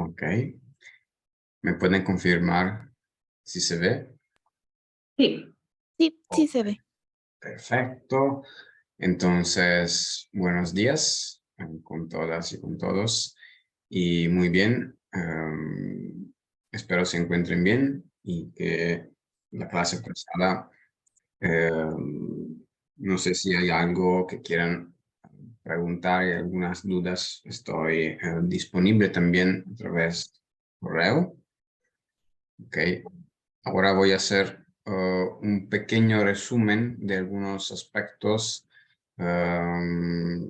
Ok. ¿Me pueden confirmar si se ve? Sí, Sí, sí Ok, se ve. perfecto. Entonces, buenos días con todas y con todos. Y muy bien. Espero se encuentren bien y que la clase pasada, no sé si hay algo que quieran preguntar y algunas dudas. Estoy disponible también a través de correo. Ok. Ahora voy a hacer un pequeño resumen de algunos aspectos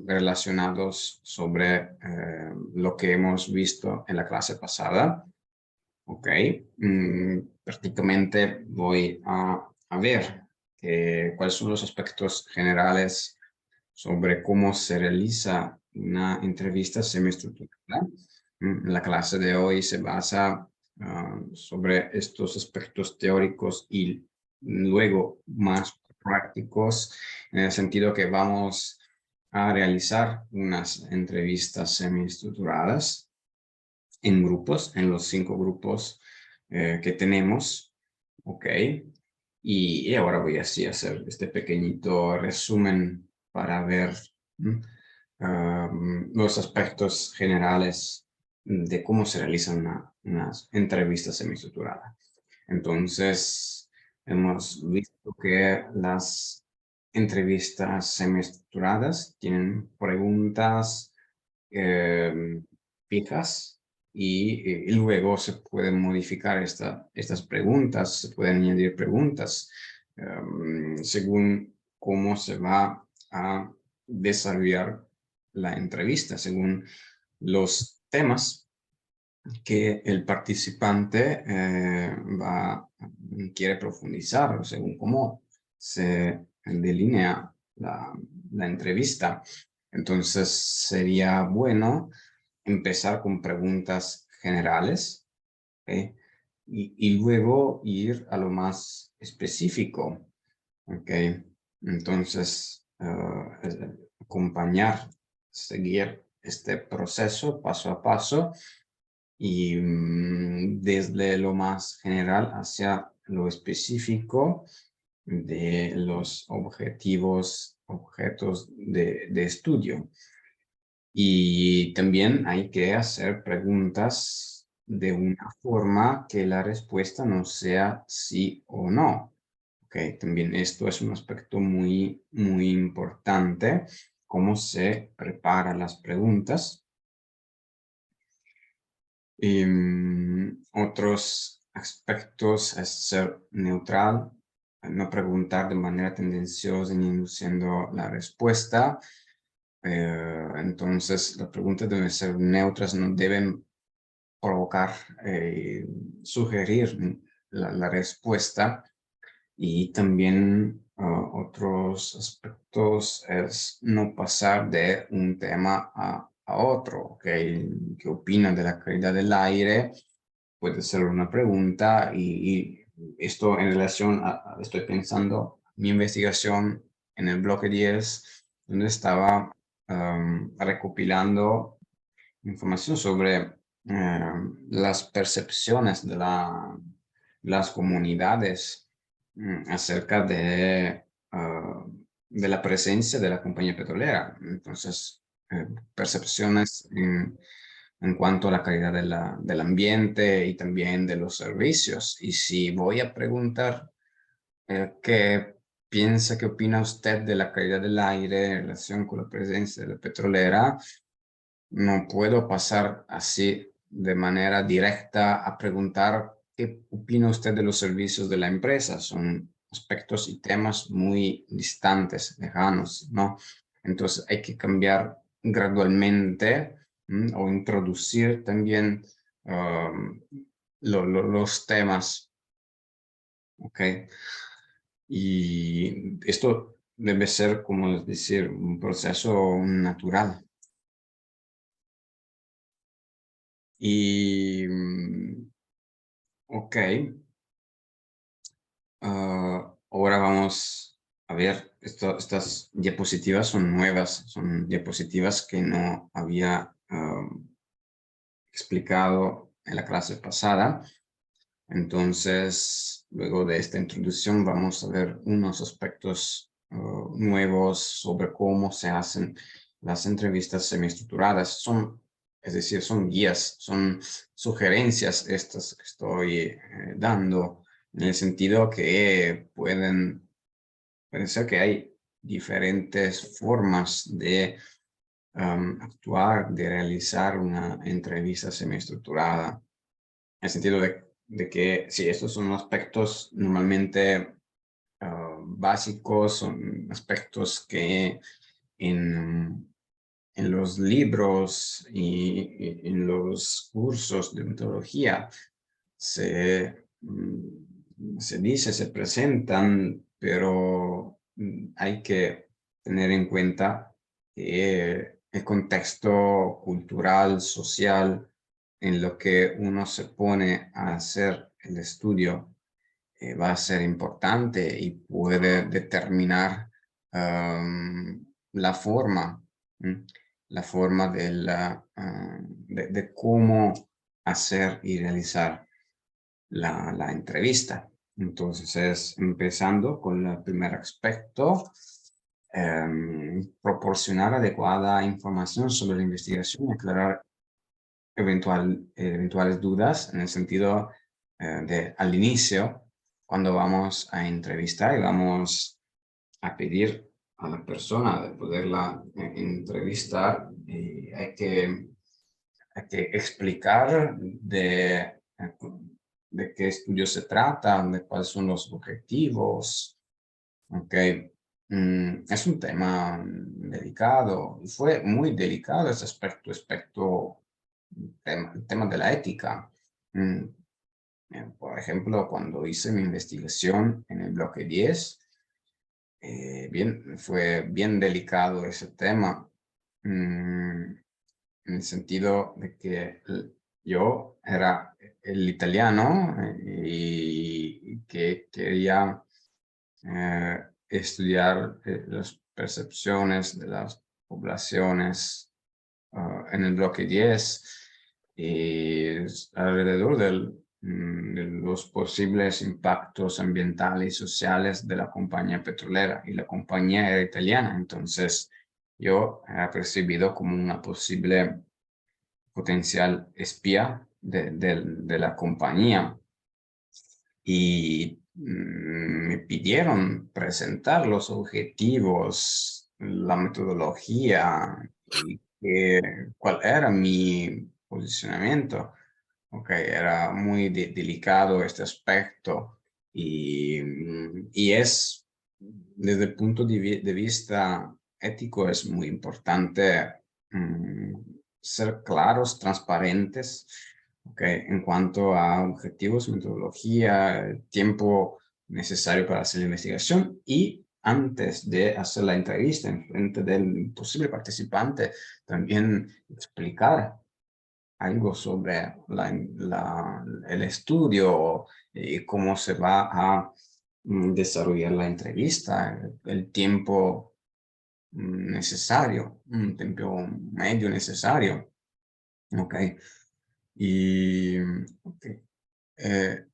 relacionados sobre lo que hemos visto en la clase pasada. Ok. Prácticamente voy a ver cuáles son los aspectos generales sobre cómo se realiza una entrevista semiestructurada. La clase de hoy se basa sobre estos aspectos teóricos y luego más prácticos, en el sentido que vamos a realizar unas entrevistas semiestructuradas en grupos, en los 5 grupos que tenemos, ¿ok? Y ahora voy así a hacer este pequeñito resumen para ver los aspectos generales de cómo se realiza una entrevista semiestructurada. Entonces, hemos visto que las entrevistas semiestructuradas tienen preguntas fijas y luego se pueden modificar estas preguntas, se pueden añadir preguntas según cómo se va a desarrollar la entrevista, según los temas que el participante quiere profundizar, según cómo se delinea la entrevista. Entonces sería bueno empezar con preguntas generales, ¿ok? Y luego ir a lo más específico, ¿ok? Entonces, acompañar, seguir este proceso paso a paso y desde lo más general hacia lo específico de los objetos de estudio. Y también hay que hacer preguntas de una forma que la respuesta no sea sí o no. Okay, también esto es un aspecto muy, muy importante, cómo se preparan las preguntas. Otros aspectos es ser neutral, no preguntar de manera tendenciosa ni induciendo la respuesta. Entonces, las preguntas deben ser neutras, no deben provocar, sugerir la respuesta. Y también otros aspectos es no pasar de un tema a otro. ¿Okay? ¿Qué opinan de la calidad del aire? Puede ser una pregunta y esto en relación estoy pensando, mi investigación en el bloque 10, donde estaba recopilando información sobre las percepciones de las comunidades acerca de la presencia de la compañía petrolera. Entonces, percepciones en cuanto a la calidad del ambiente y también de los servicios. Y si voy a preguntar qué piensa, qué opina usted de la calidad del aire en relación con la presencia de la petrolera, no puedo pasar así de manera directa a preguntar qué opina usted de los servicios de la empresa. Son aspectos y temas muy distantes, lejanos, ¿no? Entonces hay que cambiar gradualmente o introducir también los temas, ¿ok? Y esto debe ser, como decir, un proceso natural. Y, ok, ahora vamos a ver, estas diapositivas son nuevas, son diapositivas que no había explicado en la clase pasada. Entonces, luego de esta introducción vamos a ver unos aspectos nuevos sobre cómo se hacen las entrevistas semiestructuradas. Es decir, son guías, son sugerencias estas que estoy dando, en el sentido que puede ser que hay diferentes formas de actuar, de realizar una entrevista semiestructurada, en el sentido de que sí, estos son aspectos normalmente básicos, son aspectos que en los libros y en los cursos de metodología se dice, se presentan, pero hay que tener en cuenta que el contexto cultural, social, en lo que uno se pone a hacer el estudio, va a ser importante y puede determinar la forma, la forma de cómo hacer y realizar la entrevista. Entonces es empezando con el primer aspecto, proporcionar adecuada información sobre la investigación y aclarar eventuales dudas, en el sentido de al inicio, cuando vamos a entrevistar y vamos a pedir a la persona de poderla entrevistar, hay que explicar de qué estudio se trata, de cuáles son los objetivos. Okay. Es un tema delicado. Fue muy delicado ese aspecto, el tema de la ética. Por ejemplo, cuando hice mi investigación en el bloque 10, fue bien delicado ese tema, en el sentido de que yo era el italiano y que quería estudiar las percepciones de las poblaciones en el bloque 10 y alrededor de los posibles impactos ambientales y sociales de la compañía petrolera, y la compañía era italiana. Entonces yo era percibido como una posible potencial espía de la compañía, y me pidieron presentar los objetivos, la metodología y cuál era mi posicionamiento. Okay, era muy delicado este aspecto y es, desde el punto de vista ético, es muy importante ser claros, transparentes, okay, en cuanto a objetivos, metodología, tiempo necesario para hacer la investigación, y antes de hacer la entrevista en frente del posible participante, también explicar algo sobre el estudio y cómo se va a desarrollar la entrevista, el tiempo necesario, un tiempo medio necesario. Ok. Okay.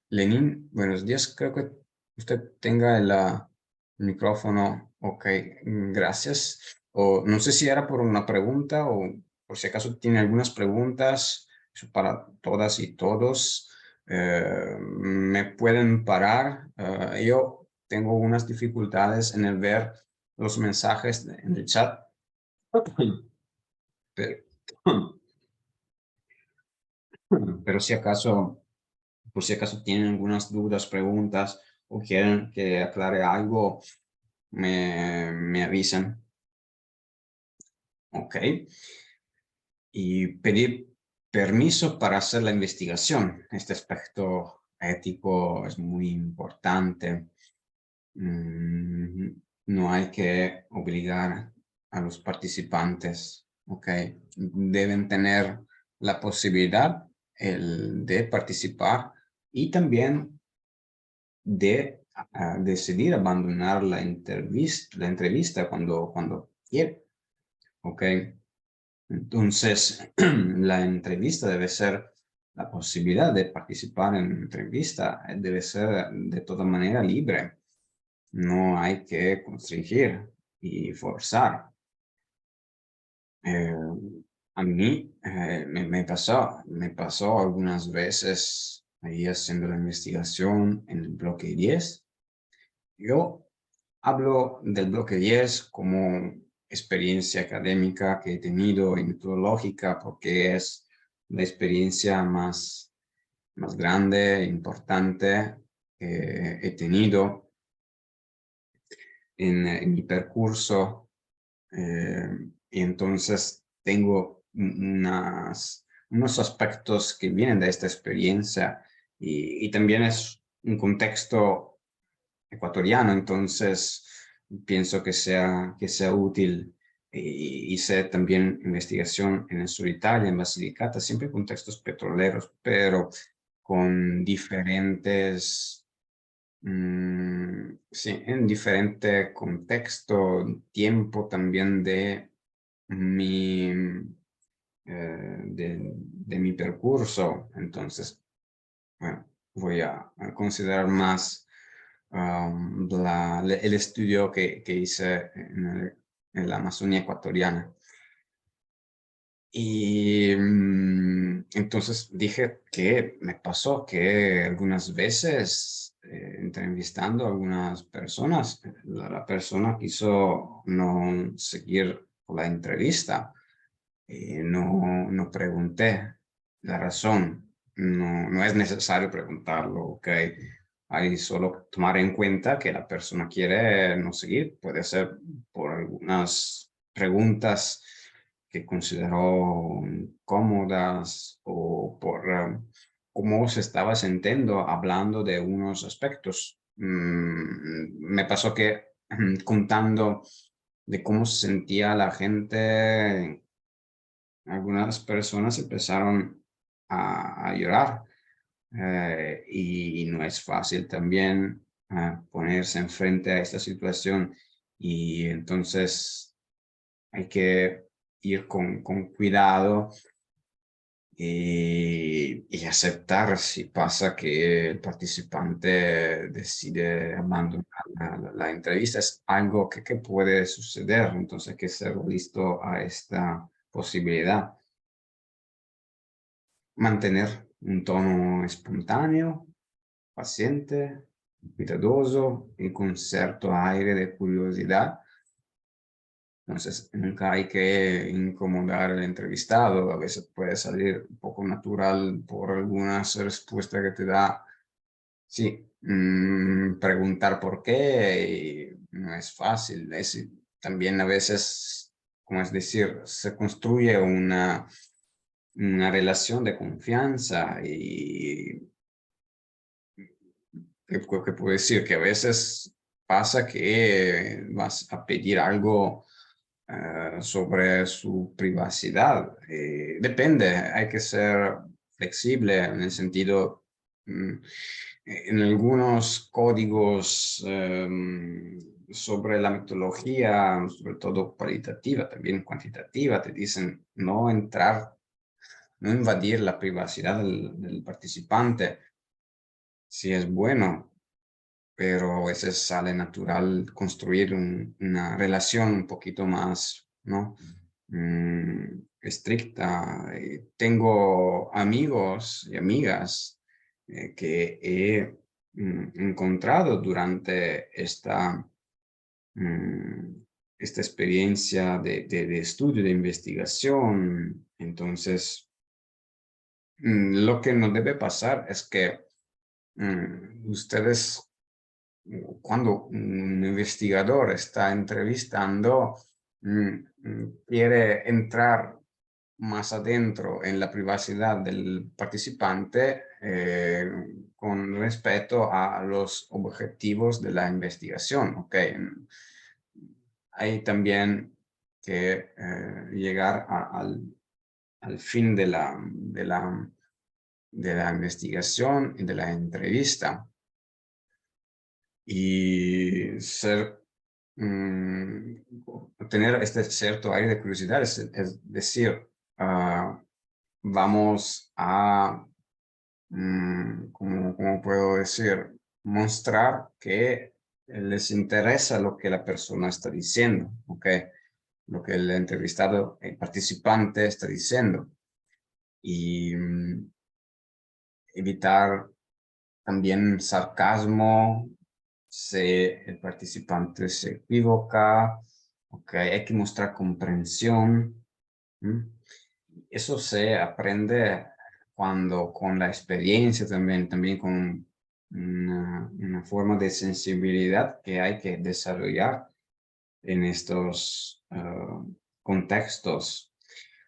Lenín, buenos días. Creo que usted tenga el micrófono. Ok, gracias. O no sé si era por una pregunta o por si acaso tiene algunas preguntas para todas y todos. Me pueden parar. Yo tengo unas dificultades en el ver los mensajes en el chat. Pero, pero si acaso, por si acaso tienen algunas dudas, preguntas o quieren que aclare algo, me avisan. Ok. Y pedir permiso para hacer la investigación. Este aspecto ético es muy importante. No hay que obligar a los participantes. Ok. Deben tener la posibilidad de participar y también de decidir abandonar la entrevista cuando quiere. Ok. Entonces, la entrevista debe ser la posibilidad de participar en entrevista, debe ser de toda manera libre. No hay que constringir y forzar. Eh, a mí me pasó algunas veces ahí haciendo la investigación en el bloque 10. Yo hablo del bloque 10 como experiencia académica que he tenido y metodológica porque es la experiencia más grande, importante que he tenido en mi percurso. Y entonces tengo unos aspectos que vienen de esta experiencia y también es un contexto ecuatoriano, entonces pienso que sea útil. Hice también investigación en el sur de Italia, en Basilicata, siempre contextos petroleros, pero con diferentes, sí, en diferente contexto, tiempo también mi, de mi percurso. Entonces, bueno, voy a considerar más el estudio que hice en la Amazonía ecuatoriana. Y entonces dije que me pasó que algunas veces entrevistando a algunas personas, la persona quiso no seguir con la entrevista. No pregunté la razón. No es necesario preguntarlo, ¿ok? Hay solo tomar en cuenta que la persona quiere no seguir. Puede ser por algunas preguntas que consideró incómodas o por cómo se estaba sintiendo hablando de unos aspectos. Me pasó que contando de cómo se sentía la gente, algunas personas empezaron a llorar y no es fácil también ponerse enfrente a esta situación y entonces hay que ir con cuidado y aceptar si pasa que el participante decide abandonar la entrevista. Es algo que puede suceder, entonces hay que ser listo a esta posibilidad. Mantener un tono espontáneo, paciente, cuidadoso y con cierto aire de curiosidad. Entonces, nunca hay que incomodar al entrevistado. A veces puede salir un poco natural por algunas respuestas que te da. Sí, preguntar por qué y no es fácil. También a veces, como es decir, se construye una relación de confianza y que puedo decir que a veces pasa que vas a pedir algo sobre su privacidad. Depende, hay que ser flexible en el sentido, en algunos códigos sobre la metodología, sobre todo cualitativa, también cuantitativa, te dicen no entrar, no invadir la privacidad del participante. Si es bueno, pero a veces sale natural construir una relación un poquito más, ¿no? Estricta. Tengo amigos y amigas que he encontrado durante mm, esta experiencia de estudio, de investigación. Entonces, lo que no debe pasar es que ustedes cuando un investigador está entrevistando, quiere entrar más adentro en la privacidad del participante con respecto a los objetivos de la investigación. ¿Okay? Hay también que llegar al fin de la investigación y de la entrevista. Y ser tener este cierto aire de curiosidad, es decir, vamos a, ¿cómo puedo decir? Mostrar que les interesa lo que la persona está diciendo, ¿ok? Lo que el entrevistado, el participante está diciendo. Y evitar también sarcasmo, si el participante se equivoca, ¿ok? Hay que mostrar comprensión. Eso se aprende cuando con la experiencia también con una forma de sensibilidad que hay que desarrollar en estos contextos.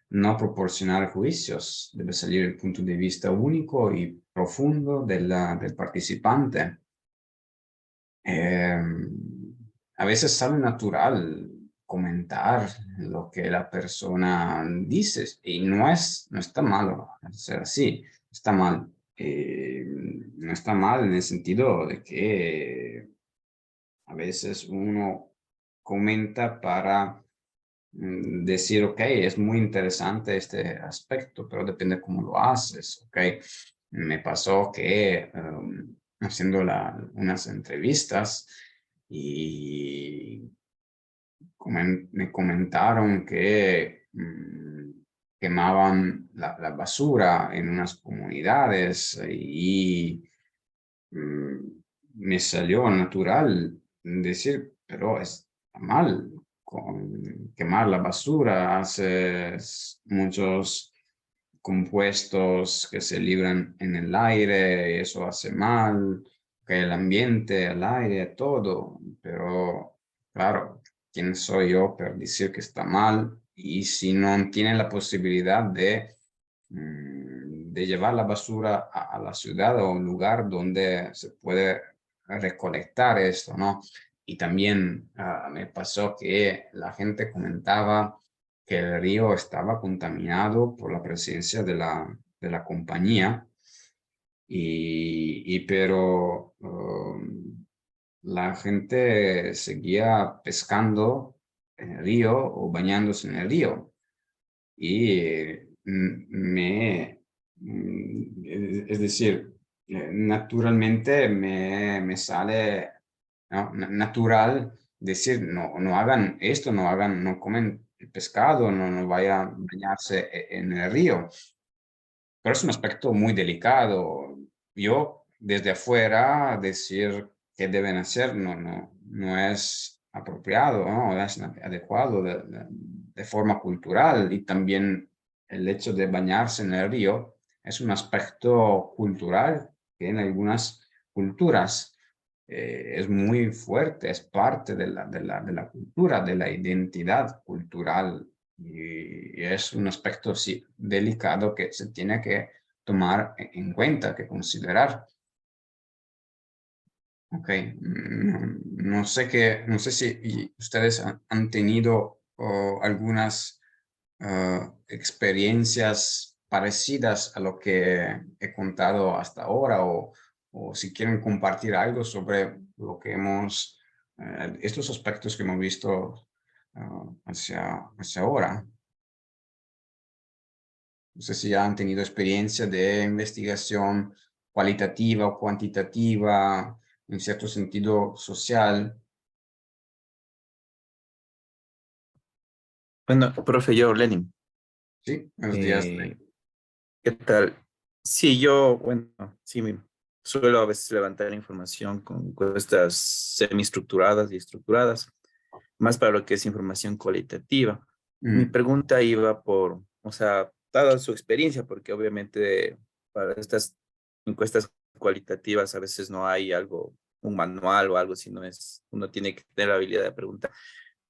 No proporcionar juicios, debe salir el punto de vista único y profundo del participante. A veces sale natural comentar lo que la persona dice y no está malo ser así, está mal. No está mal en el sentido de que a veces uno comenta para decir, ok, es muy interesante este aspecto, pero depende cómo lo haces, ok. Me pasó que haciendo unas entrevistas y me comentaron que quemaban la basura en unas comunidades y me salió natural decir, pero está mal quemar la basura, hace muchos compuestos que se libran en el aire, y eso hace mal, que el ambiente, el aire, todo, pero claro, ¿quién soy yo para decir que está mal? Y si no tienen la posibilidad de llevar la basura a la ciudad o un lugar donde se puede recolectar esto, ¿no? Y también me pasó que la gente comentaba que el río estaba contaminado por la presencia de la compañía, pero la gente seguía pescando en el río o bañándose en el río. Y es decir, naturalmente me sale, ¿no? Natural decir, no hagan esto, no comen el pescado, no vayan a bañarse en el río. Pero es un aspecto muy delicado. Yo, desde afuera, decir qué deben hacer no es apropiado, no es adecuado de forma cultural. Y también el hecho de bañarse en el río es un aspecto cultural que en algunas culturas es muy fuerte, es parte de la cultura, de la identidad cultural y es un aspecto sí, delicado que se tiene que tomar en cuenta, que considerar. Ok, no sé si ustedes han tenido algunas experiencias parecidas a lo que he contado hasta ahora o si quieren compartir algo sobre lo que estos aspectos que hemos visto hacia ahora. No sé si han tenido experiencia de investigación cualitativa o cuantitativa, en cierto sentido social. Bueno, profe, yo, Lenin, Sí, buenos días. eh, ¿qué tal? Sí, yo, bueno, sí, suelo a veces levantar información con encuestas semiestructuradas y estructuradas, más para lo que es información cualitativa. Mi Mm, pregunta iba por, o sea, dada su experiencia, porque obviamente para estas encuestas cualitativas a veces no hay algo, un manual o algo, sino es, uno tiene que tener la habilidad de preguntar.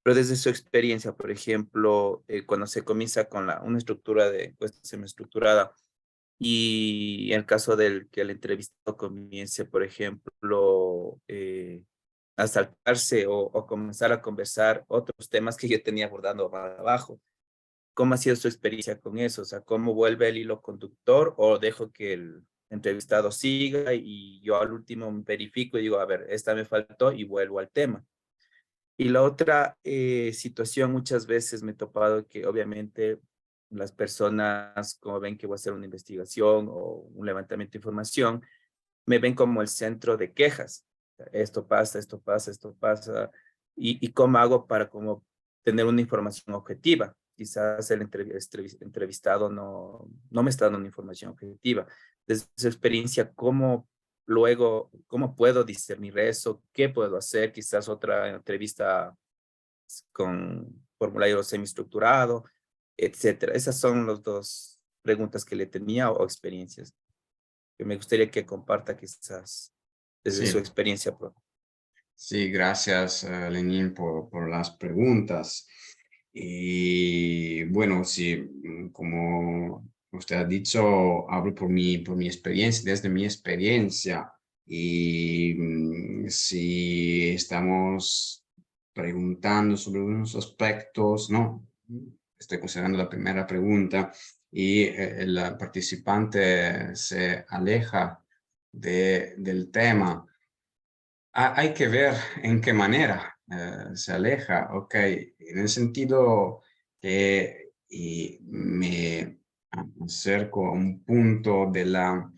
Pero desde su experiencia, por ejemplo, cuando se comienza con una estructura de encuesta semiestructurada y en el caso del que el entrevistado comience, por ejemplo, a saltarse o comenzar a conversar otros temas que yo tenía abordando más abajo, ¿cómo ha sido su experiencia con eso? O sea, ¿cómo vuelve el hilo conductor o dejo que el entrevistado siga y yo al último verifico y digo, a ver, esta me faltó y vuelvo al tema? Y la otra situación, muchas veces me he topado que obviamente las personas, como ven que voy a hacer una investigación o un levantamiento de información, me ven como el centro de quejas. Esto pasa, esto pasa, esto pasa. Y cómo hago para como tener una información objetiva. Quizás el entrevistado no me está dando una información objetiva. Desde su experiencia, ¿cómo luego, cómo puedo discernir eso? ¿Qué puedo hacer? Quizás otra entrevista con formulario semiestructurado, etcétera. Esas son las dos preguntas que le tenía o experiencias que me gustaría que comparta quizás desde su Sí, experiencia propia. sí, gracias, Lenín, por las preguntas. Y bueno, sí, como usted ha dicho, hablo por mi experiencia, desde mi experiencia. Y si estamos preguntando sobre unos aspectos, ¿no? Estoy considerando la primera pregunta y el participante se aleja del tema. Hay que ver en qué manera se aleja, ok, en el sentido que y me acerco a un punto de la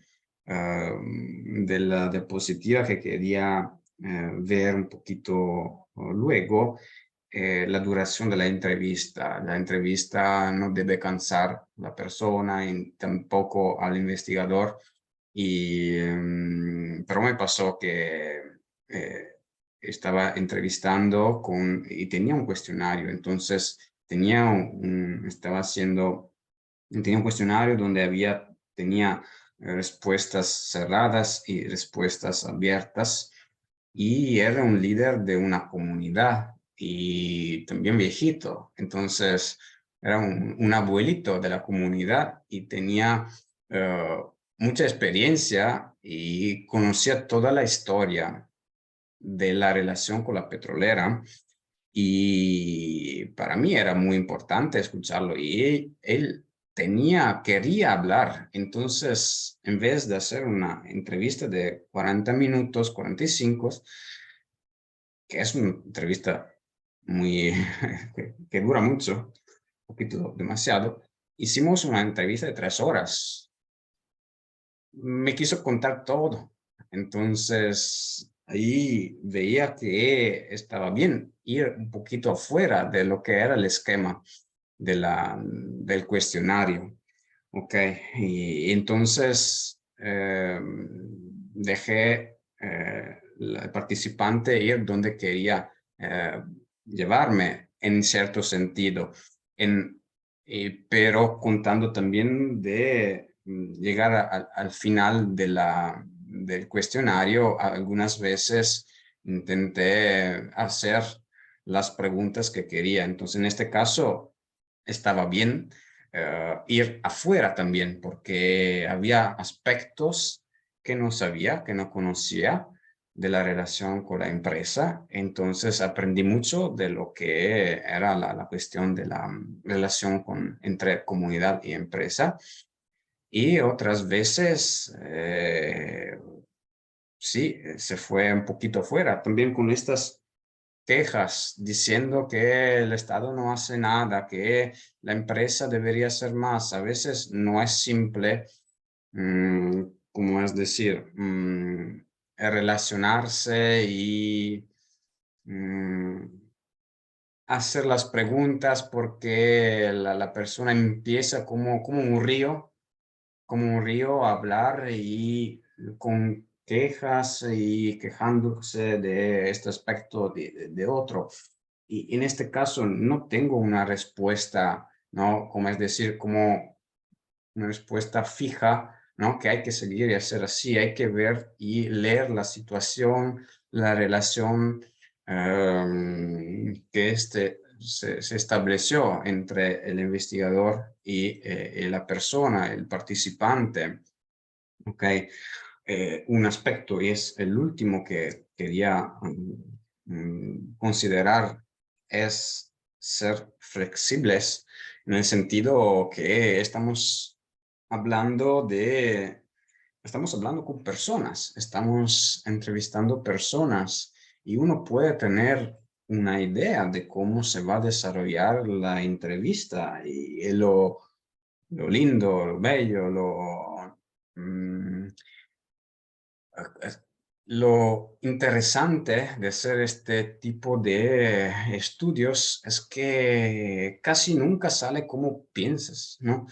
diapositiva que quería ver un poquito luego, la duración de la entrevista. La entrevista no debe cansar la persona y tampoco al investigador. Pero me pasó que eh, estaba entrevistando y tenía un cuestionario, entonces tenía un cuestionario donde tenía respuestas cerradas y respuestas abiertas y era un líder de una comunidad y también viejito, entonces era un abuelito de la comunidad y tenía eh, mucha experiencia y conocía toda la historia de la relación con la petrolera y para mí era muy importante escucharlo y él quería hablar, entonces en vez de hacer una entrevista de 40 minutos, 45, que es una entrevista muy, que dura mucho, un poquito demasiado, hicimos una entrevista de 3 horas. Me quiso contar todo. Entonces, ahí veía que estaba bien ir un poquito afuera de lo que era el esquema del cuestionario. Ok, y entonces dejé al participante ir donde quería llevarme en cierto sentido, pero contando también de llegar al final del cuestionario. Algunas veces intenté hacer las preguntas que quería, entonces en este caso estaba bien ir afuera también, porque había aspectos que no sabía, que no conocía de la relación con la empresa. Entonces aprendí mucho de lo que era la cuestión de la relación entre comunidad y empresa. Y otras veces, sí, se fue un poquito fuera, también con estas quejas diciendo que el Estado no hace nada, que la empresa debería hacer más. A veces no es simple, como es decir, relacionarse y mm, hacer las preguntas porque la persona empieza como un río a hablar y con quejas y quejándose de este aspecto de otro. Y en este caso no tengo una respuesta, ¿no? Como es decir, como una respuesta fija, ¿no? Que hay que seguir y hacer así, hay que ver y leer la situación, la relación que se estableció entre el investigador y la persona, el participante, ¿ok? Un aspecto y es el último que quería considerar es ser flexibles en el sentido que estamos hablando con personas, estamos entrevistando personas y uno puede tener una idea de cómo se va a desarrollar la entrevista y lo lindo, lo bello, mm, lo interesante de hacer este tipo de estudios es que casi nunca sale como piensas, ¿no?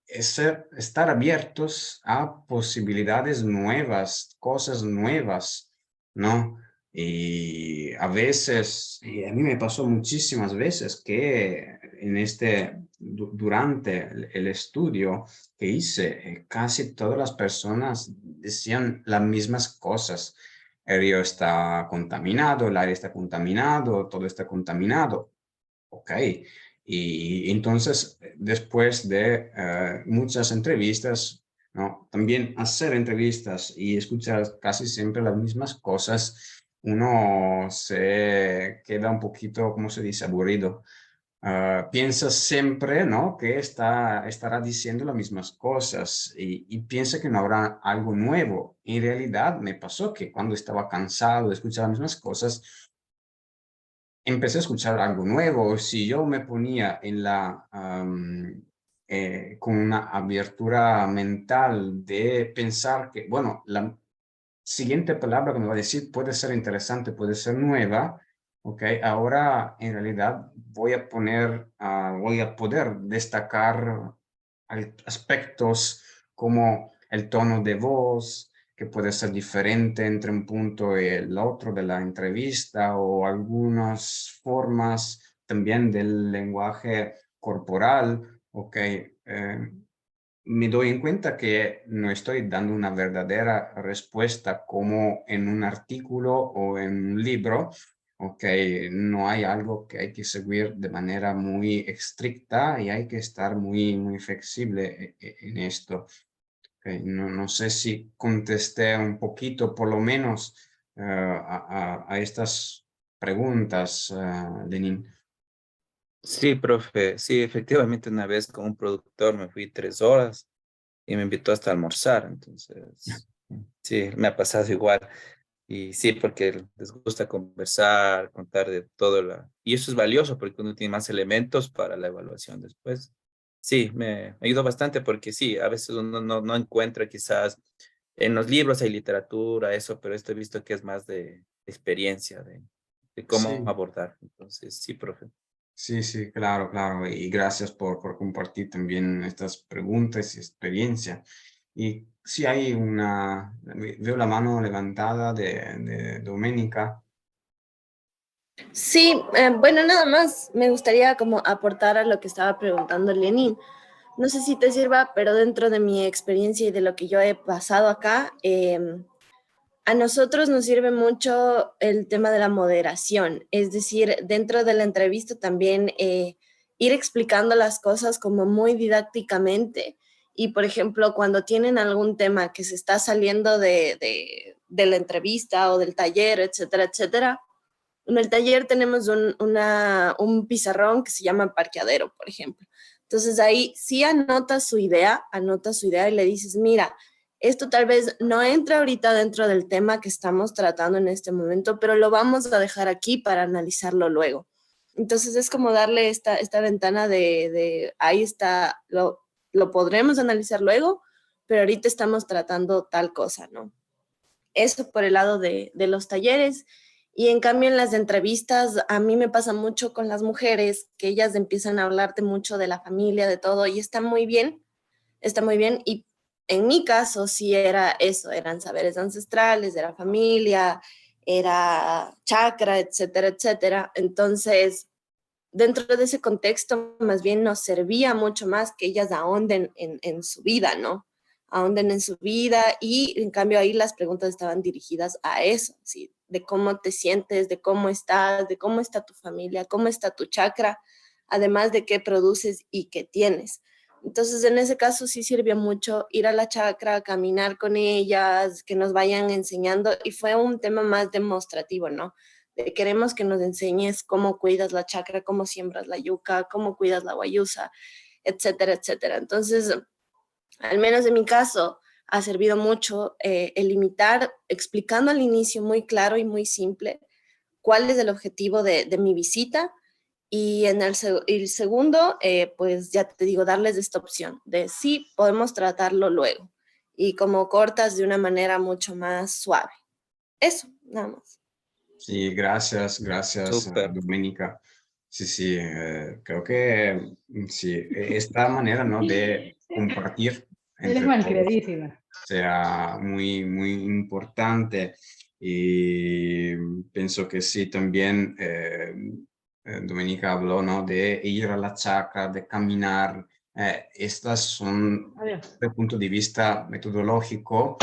Estar abiertos a posibilidades nuevas, cosas nuevas, ¿no? Y a veces, y a mí me pasó muchísimas veces que durante el estudio que hice, casi todas las personas decían las mismas cosas. El río está contaminado, el aire está contaminado, todo está contaminado. Ok. Y entonces, después de muchas entrevistas, ¿no? También hacer entrevistas y escuchar casi siempre las mismas cosas, uno se queda un poquito, ¿cómo se dice?, aburrido. Piensa siempre, ¿no?, que estará diciendo las mismas cosas y piensa que no habrá algo nuevo. En realidad me pasó que cuando estaba cansado de escuchar las mismas cosas, empecé a escuchar algo nuevo. Si yo me ponía con una abertura mental de pensar que, bueno, la siguiente palabra que me va a decir puede ser interesante, puede ser nueva, ¿ok? Ahora en realidad voy a poder destacar aspectos como el tono de voz, que puede ser diferente entre un punto y el otro de la entrevista, o algunas formas también del lenguaje corporal, ¿ok? Me doy en cuenta que no estoy dando una verdadera respuesta como en un artículo o en un libro, ¿ok? No hay algo que hay que seguir de manera muy estricta y hay que estar muy, muy flexible en esto. ¿Ok? No sé si contesté un poquito, por lo menos, a estas preguntas, Lenin. Sí, profe, sí, efectivamente una vez con un productor me fui 3 horas y me invitó hasta almorzar, entonces, sí, me ha pasado igual. Y sí, porque les gusta conversar, contar de todo y eso es valioso porque uno tiene más elementos para la evaluación después. Sí, me ayudó bastante porque sí, a veces uno no encuentra quizás en los libros hay literatura, eso, pero esto he visto que es más de experiencia, de cómo Sí. abordar. Entonces, sí, profe. Sí, sí, claro, claro. Y gracias por compartir también estas preguntas y experiencia. Y si hay veo la mano levantada de Doménica. Sí, bueno, nada más me gustaría como aportar a lo que estaba preguntando Lenin. No sé si te sirva, pero dentro de mi experiencia y de lo que yo he pasado acá, a nosotros nos sirve mucho el tema de la moderación, es decir, dentro de la entrevista también ir explicando las cosas como muy didácticamente y, por ejemplo, cuando tienen algún tema que se está saliendo de la entrevista o del taller, etcétera, etcétera. En el taller tenemos un pizarrón que se llama parqueadero, por ejemplo. Entonces ahí sí anota su idea y le dices, mira, esto tal vez no entra ahorita dentro del tema que estamos tratando en este momento, pero lo vamos a dejar aquí para analizarlo luego. Entonces es como darle esta ventana de ahí está, lo podremos analizar luego, pero ahorita estamos tratando tal cosa, ¿no? Eso por el lado de los talleres. Y en cambio en las entrevistas a mí me pasa mucho con las mujeres, que ellas empiezan a hablarte mucho de la familia, de todo, y está muy bien. Y en mi caso sí era eso, eran saberes ancestrales, era familia, era chakra, etcétera, etcétera. Entonces, dentro de ese contexto, más bien nos servía mucho más que ellas ahonden en su vida, ¿no? Ahonden en su vida y en cambio ahí las preguntas estaban dirigidas a eso, ¿sí? De cómo te sientes, de cómo estás, de cómo está tu familia, cómo está tu chakra, además de qué produces y qué tienes. Entonces, en ese caso sí sirvió mucho ir a la chakra, caminar con ellas, que nos vayan enseñando y fue un tema más demostrativo, ¿no? Queremos que nos enseñes cómo cuidas la chakra, cómo siembras la yuca, cómo cuidas la guayusa, etcétera, etcétera. Entonces, al menos en mi caso, ha servido mucho el limitar, explicando al inicio muy claro y muy simple, cuál es el objetivo de mi visita. Y en el segundo, pues ya te digo, darles esta opción de sí, podemos tratarlo luego. Y como cortas de una manera mucho más suave. Eso, nada más. Sí, gracias, Súper. Doménica. Sí, sí, creo que sí, esta manera, ¿no? De compartir Eres entre todos malcriadísima. será muy, muy importante y pienso que sí, también Domenica habló, ¿no? De ir a la chacra, de caminar. Estas son, Adiós. desde el punto de vista metodológico,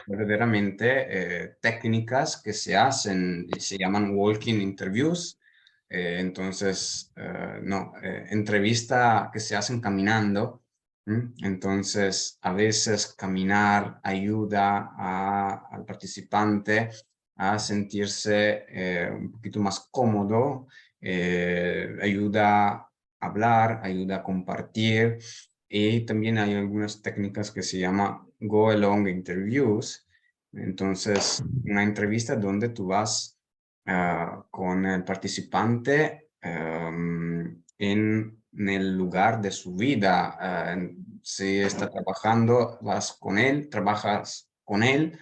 verdaderamente técnicas que se hacen y se llaman walking interviews. Entonces, no, entrevista que se hacen caminando. Entonces, a veces caminar ayuda al participante a sentirse un poquito más cómodo, ayuda a hablar, ayuda a compartir y también hay algunas técnicas que se llama Go Along Interviews. Entonces, una entrevista donde tú vas con el participante en el lugar de su vida. Si está trabajando, vas con él, trabajas con él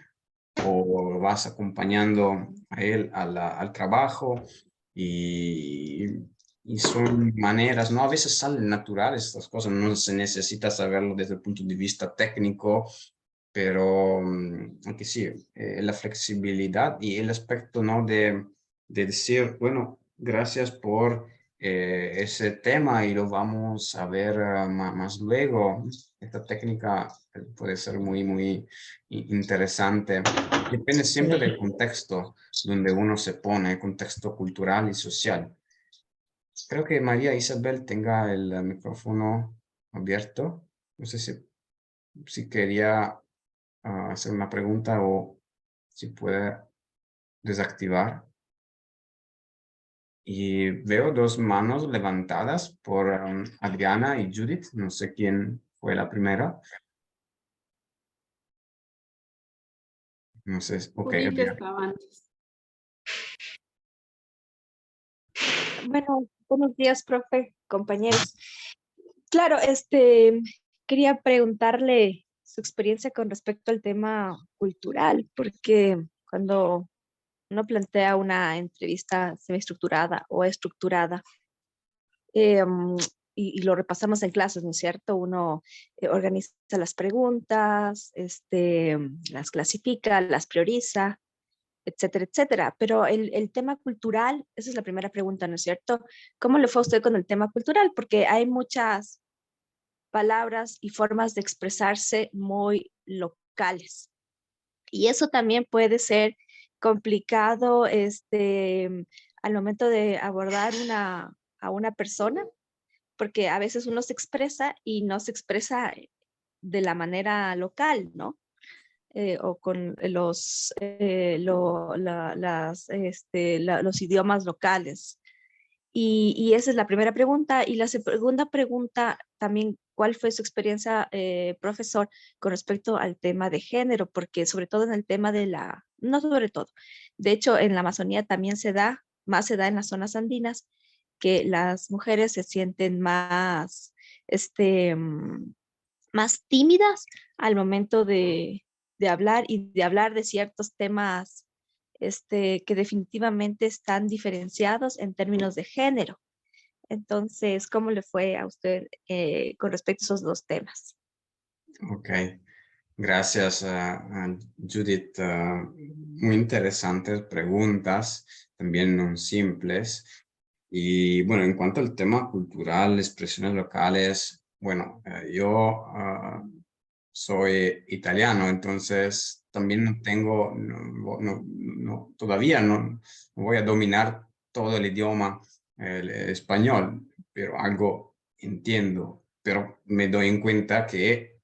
o vas acompañando a él al trabajo y, y son maneras, ¿no? A veces salen naturales estas cosas, no se necesita saberlo desde el punto de vista técnico, pero aunque sí, la flexibilidad y el aspecto, ¿no? De decir, bueno, gracias por ese tema y lo vamos a ver más luego. Esta técnica puede ser muy, muy interesante. Depende siempre del contexto donde uno se pone, contexto cultural y social. Creo que María Isabel tenga el micrófono abierto. No sé si quería hacer una pregunta o si puede desactivar. Y veo dos manos levantadas por Adriana y Judith. No sé quién fue la primera. No sé. Ok, Judith Adriana. estaba antes. Bueno, buenos días, profe, compañeros. Claro, quería preguntarle su experiencia con respecto al tema cultural, porque cuando uno plantea una entrevista semiestructurada o estructurada, y lo repasamos en clases, ¿no es cierto? Uno organiza las preguntas, las clasifica, las prioriza, etcétera, etcétera. Pero el tema cultural, esa es la primera pregunta, ¿no es cierto? ¿Cómo le fue a usted con el tema cultural? Porque hay muchas palabras y formas de expresarse muy locales. Y eso también puede ser complicado al momento de abordar a una persona, porque a veces uno se expresa y no se expresa de la manera local, ¿no? O con los idiomas locales. Y esa es la primera pregunta. Y la segunda pregunta también, ¿cuál fue su experiencia, profesor, con respecto al tema de género? Porque sobre todo en el tema no sobre todo, de hecho en la Amazonía también más se da en las zonas andinas, que las mujeres se sienten más tímidas al momento de hablar y de hablar de ciertos temas que definitivamente están diferenciados en términos de género. Entonces, ¿cómo le fue a usted con respecto a esos dos temas? Ok, gracias a Judith. Muy interesantes preguntas, también no simples. Y bueno, en cuanto al tema cultural, expresiones locales, bueno, yo soy italiano, entonces también no tengo, todavía no voy a dominar todo el idioma el español, pero algo entiendo, pero me doy en cuenta que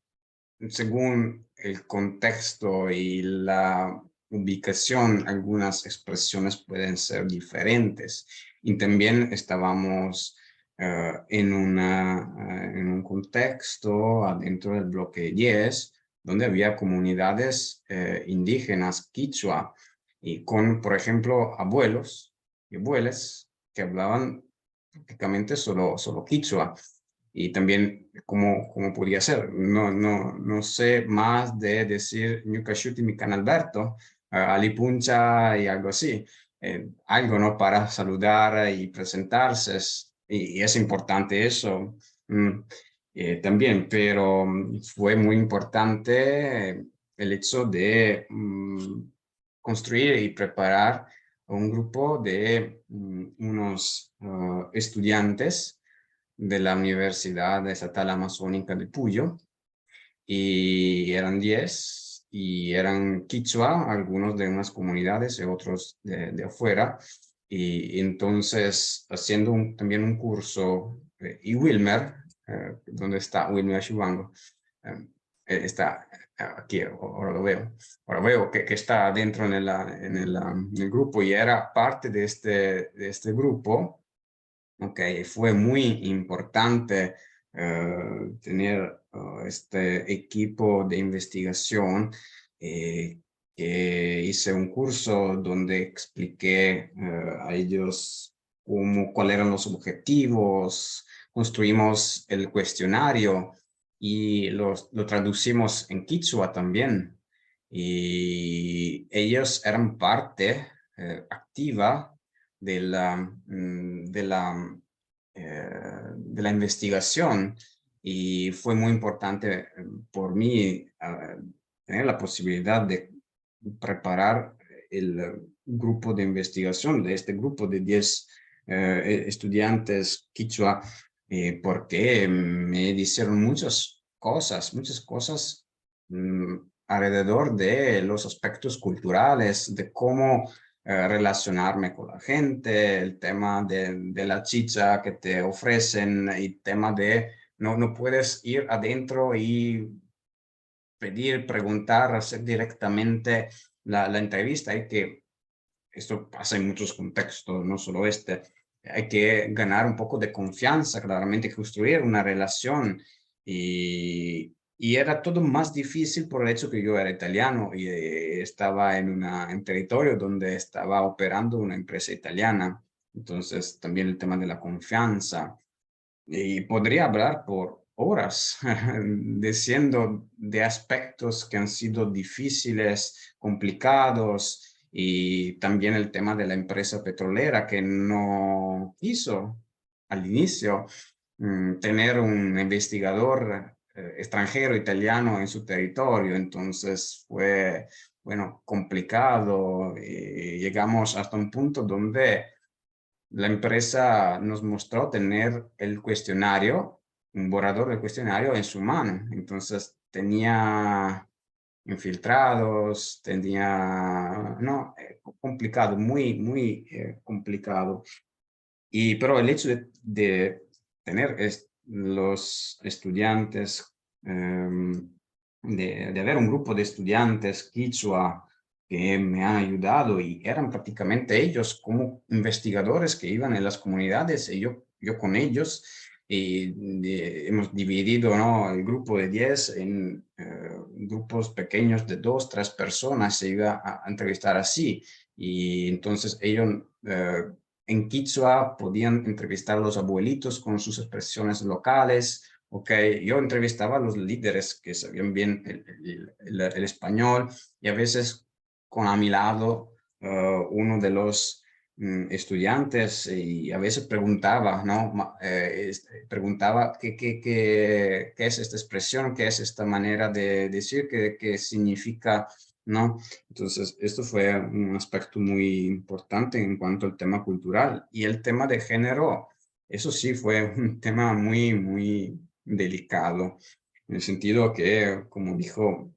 según el contexto y la ubicación, algunas expresiones pueden ser diferentes. Y también estábamos en un contexto adentro del bloque 10, donde había comunidades indígenas quichua y con, por ejemplo, abuelos y abuelas que hablaban prácticamente solo quichua. Y también cómo podía ser. No sé más de decir Ñucashuti mi Alberto, Ali Puncha y algo así. Algo, ¿no? Para saludar y presentarse. Y es importante eso. mm, también, pero fue muy importante el hecho de construir y preparar un grupo de unos estudiantes de la Universidad Estatal Amazónica de Puyo, y eran 10 y eran quichua, algunos de unas comunidades y otros de afuera, y entonces haciendo también un curso, y Wilmer, ¿dónde está Wilmer Shubango? Está aquí, ahora lo veo. Ahora veo que está dentro en el grupo y era parte de este grupo. Ok, fue muy importante tener este equipo de investigación, que hice un curso donde expliqué a ellos cuáles eran los objetivos, construimos el cuestionario y lo traducimos en Quichua también. Y ellos eran parte activa de la investigación, y fue muy importante por mí tener la posibilidad de preparar el grupo de investigación de este grupo de 10 estudiantes quichua, porque me dijeron muchas cosas alrededor de los aspectos culturales, de cómo relacionarme con la gente, el tema de la chicha que te ofrecen, y tema de no puedes ir adentro y pedir, preguntar, hacer directamente la entrevista. Hay que, esto pasa en muchos contextos, no solo este, hay que ganar un poco de confianza, claramente construir una relación, y era todo más difícil por el hecho que yo era italiano y estaba en territorio donde estaba operando una empresa italiana. Entonces también el tema de la confianza. Y podría hablar por horas diciendo de aspectos que han sido difíciles, complicados, y también el tema de la empresa petrolera que no quiso al inicio tener un investigador extranjero italiano en su territorio. Entonces fue, bueno, complicado, y llegamos hasta un punto donde la empresa nos mostró tener el cuestionario, un borrador del cuestionario en su mano. Entonces tenía infiltrados, tenía, no, complicado, muy complicado. Pero el hecho de tener los estudiantes, de haber un grupo de estudiantes quichua que me han ayudado, y eran prácticamente ellos como investigadores que iban en las comunidades, y yo con ellos, y hemos dividido, ¿no?, el grupo de 10 en grupos pequeños de 2, 3 personas, se iba a entrevistar así, y entonces ellos en Quichua podían entrevistar a los abuelitos con sus expresiones locales. Okay, yo entrevistaba a los líderes que sabían bien el español, y a veces a mi lado uno de los estudiantes, y a veces preguntaba, ¿no? Preguntaba qué es esta expresión, qué es esta manera de decir, qué significa, ¿no? Entonces, esto fue un aspecto muy importante en cuanto al tema cultural. Y el tema de género, eso sí fue un tema muy delicado, en el sentido que, como dijo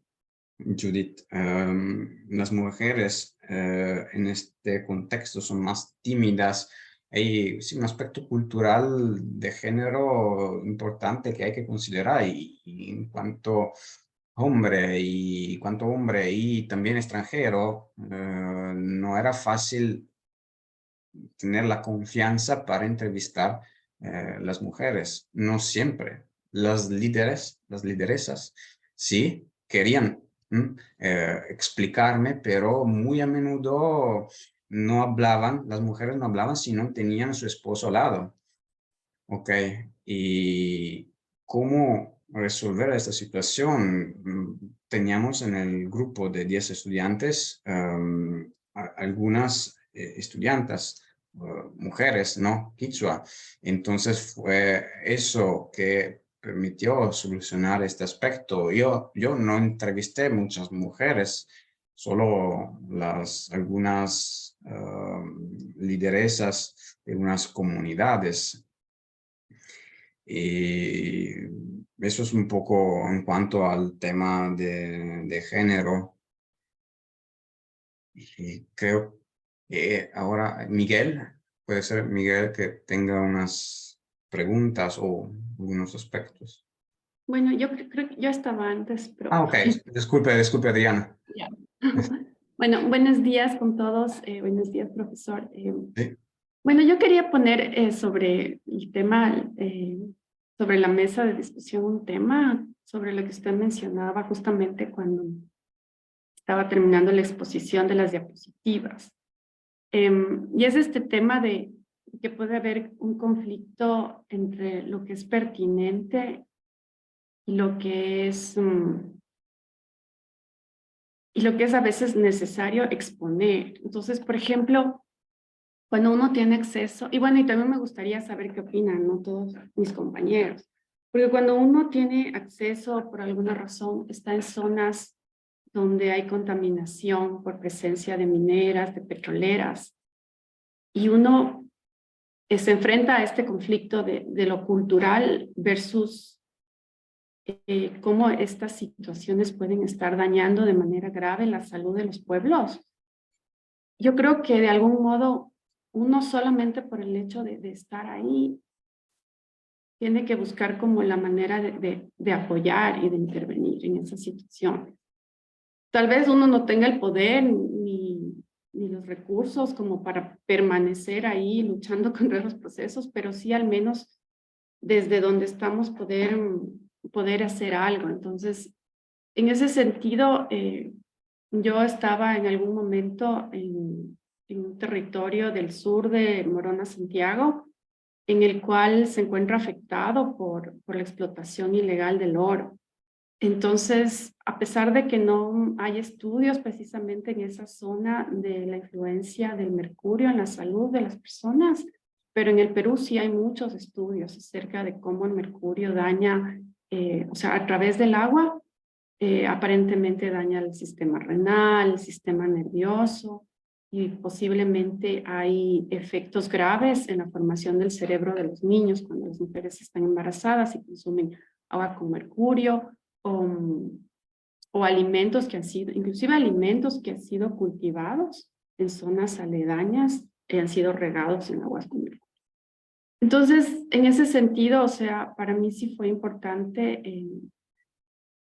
Judith, las mujeres en este contexto son más tímidas. Hay sí, un aspecto cultural de género importante que hay que considerar, y en cuanto hombre y también extranjero, no era fácil tener la confianza para entrevistar las mujeres. No siempre. Las lideresas, sí, querían explicarme, pero muy a menudo no hablaban, las mujeres no hablaban si no tenían a su esposo al lado. Ok, y cómo resolver esta situación. Teníamos en el grupo de 10 estudiantes algunas estudiantas, mujeres, ¿no? Quichua. Entonces fue eso que permitió solucionar este aspecto. Yo no entrevisté muchas mujeres, solo algunas lideresas de unas comunidades. Y eso es un poco en cuanto al tema de género. Y creo que ahora Miguel, puede ser Miguel que tenga unas preguntas o algunos aspectos. Bueno, yo creo que yo estaba antes, pero... Ah, ok. Disculpe, Diana. Ya. Bueno, buenos días con todos. Buenos días, profesor. Sí. Bueno, yo quería poner sobre el tema, sobre la mesa de discusión, un tema sobre lo que usted mencionaba justamente cuando estaba terminando la exposición de las diapositivas. Y es este tema de que puede haber un conflicto entre lo que es pertinente y lo que es a veces necesario exponer. Entonces, por ejemplo, cuando uno tiene acceso, y bueno, y también me gustaría saber qué opinan, ¿no? Todos mis compañeros, porque cuando uno tiene acceso, por alguna razón, está en zonas donde hay contaminación por presencia de mineras, de petroleras, y uno se enfrenta a este conflicto de lo cultural versus cómo estas situaciones pueden estar dañando de manera grave la salud de los pueblos. Yo creo que de algún modo uno solamente por el hecho de estar ahí tiene que buscar como la manera de apoyar y de intervenir en esa situación. Tal vez uno no tenga el poder ni los recursos como para permanecer ahí luchando contra esos procesos, pero sí al menos desde donde estamos poder hacer algo. Entonces, en ese sentido, yo estaba en algún momento en un territorio del sur de Morona, Santiago, en el cual se encuentra afectado por la explotación ilegal del oro. Entonces, a pesar de que no hay estudios precisamente en esa zona de la influencia del mercurio en la salud de las personas, pero en el Perú sí hay muchos estudios acerca de cómo el mercurio daña, o sea, a través del agua, aparentemente daña el sistema renal, el sistema nervioso, y posiblemente hay efectos graves en la formación del cerebro de los niños cuando las mujeres están embarazadas y consumen agua con mercurio, o alimentos que han sido, inclusive alimentos que han sido cultivados en zonas aledañas, han sido regados en aguas con mercurio. Entonces, en ese sentido, o sea, para mí sí fue importante,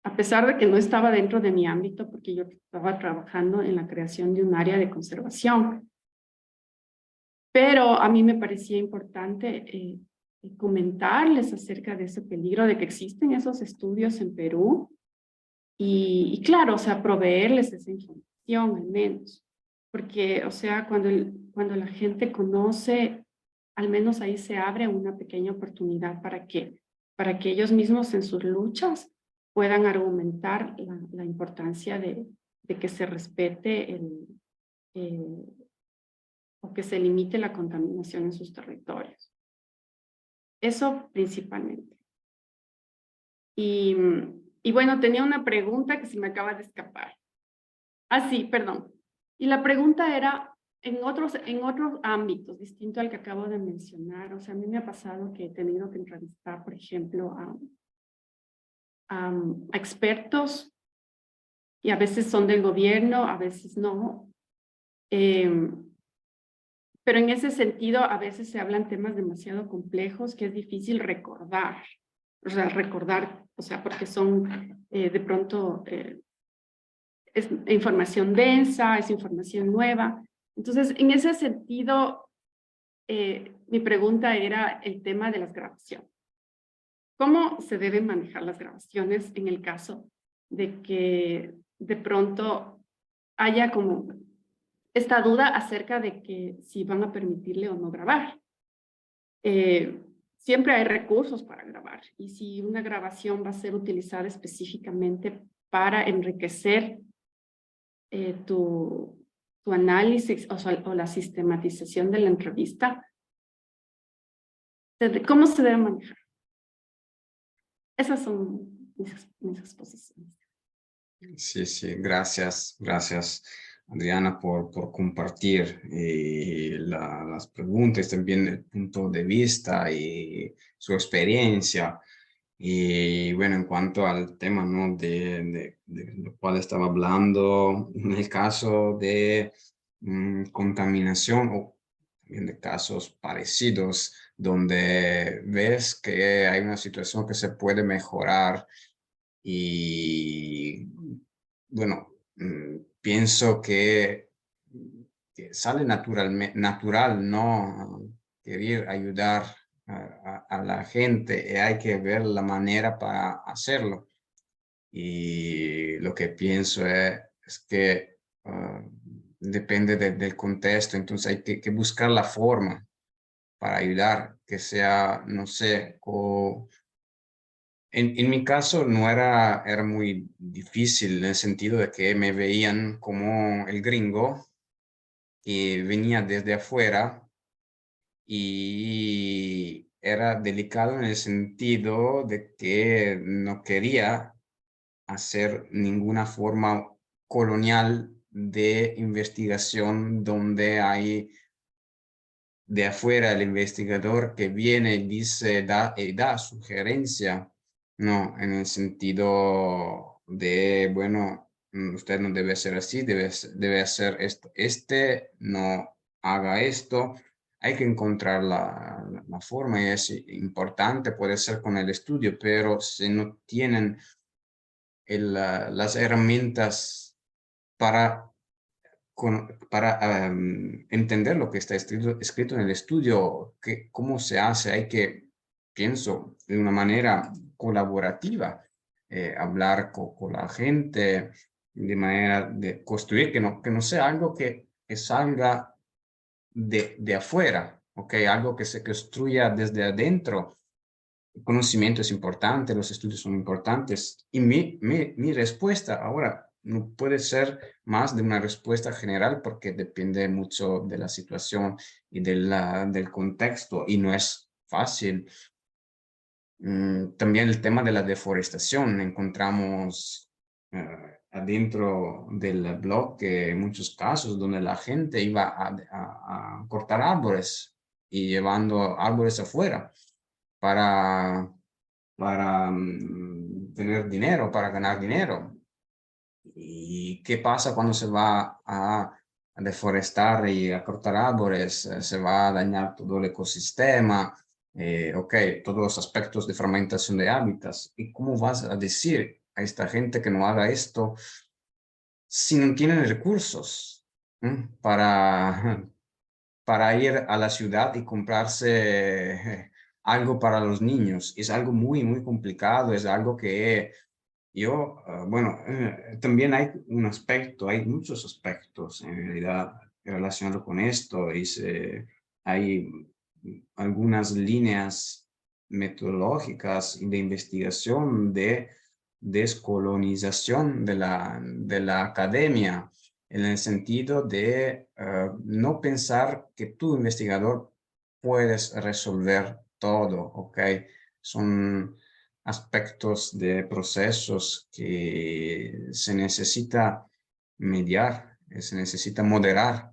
a pesar de que no estaba dentro de mi ámbito, porque yo estaba trabajando en la creación de un área de conservación, pero a mí me parecía importante comentarles acerca de ese peligro, de que existen esos estudios en Perú, y claro, o sea, proveerles esa información al menos, porque, o sea, cuando la gente conoce, al menos ahí se abre una pequeña oportunidad para que ellos mismos en sus luchas puedan argumentar la importancia de que se respete o que se limite la contaminación en sus territorios. Eso principalmente. Y bueno, tenía una pregunta que se me acaba de escapar. Ah, sí, perdón. Y la pregunta era, en otros ámbitos, distinto al que acabo de mencionar, o sea, a mí me ha pasado que he tenido que entrevistar, por ejemplo, a expertos, y a veces son del gobierno, a veces no. Pero en ese sentido, a veces se hablan temas demasiado complejos que es difícil recordar. O sea, porque son de pronto, es información densa, es información nueva. Entonces, en ese sentido, mi pregunta era el tema de las grabaciones. ¿Cómo se deben manejar las grabaciones en el caso de que de pronto haya como esta duda acerca de que si van a permitirle o no grabar. Siempre hay recursos para grabar y si una grabación va a ser utilizada específicamente para enriquecer tu análisis o la sistematización de la entrevista, ¿cómo se debe manejar? Esas son mis exposiciones. Sí, sí, gracias, Adriana, por compartir las preguntas, también el punto de vista y su experiencia. Y bueno, en cuanto al tema, ¿no? de lo cual estaba hablando, en el caso de contaminación o también de casos parecidos, donde ves que hay una situación que se puede mejorar y bueno, pienso que sale natural, ¿no? Querer ayudar a la gente y hay que ver la manera para hacerlo. Y lo que pienso es que depende del contexto, entonces hay que buscar la forma para ayudar, que sea, no sé, en mi caso no era muy difícil en el sentido de que me veían como el gringo que venía desde afuera y era delicado en el sentido de que no quería hacer ninguna forma colonial de investigación donde hay de afuera el investigador que viene y dice, da sugerencia, no, en el sentido de, bueno, usted no debe ser así, debe hacer esto, no haga esto. Hay que encontrar la forma y es importante, puede ser con el estudio, pero si no tienen las herramientas para entender lo que está escrito en el estudio, cómo se hace, hay que, pienso, de una manera colaborativa, hablar con la gente, de manera de construir, que no sea algo que salga de afuera, ¿ok? Algo que se construya desde adentro. El conocimiento es importante, los estudios son importantes. Y mi respuesta ahora no puede ser más de una respuesta general porque depende mucho de la situación y del contexto y no es fácil. También el tema de la deforestación. Encontramos adentro del blog que muchos casos donde la gente iba a cortar árboles y llevando árboles afuera para tener dinero, para ganar dinero. ¿Y qué pasa cuando se va a deforestar y a cortar árboles? Se va a dañar todo el ecosistema, ok, todos los aspectos de fragmentación de hábitats. ¿Y cómo vas a decir a esta gente que no haga esto si no tienen recursos para ir a la ciudad y comprarse algo para los niños? Es algo muy, muy complicado, es algo que yo, bueno, también hay un aspecto, hay muchos aspectos en realidad relacionados con esto. Hay algunas líneas metodológicas de investigación de descolonización de la academia, en el sentido de no pensar que tú, investigador, puedes resolver todo, ¿ok? Son aspectos de procesos que se necesita mediar, se necesita moderar.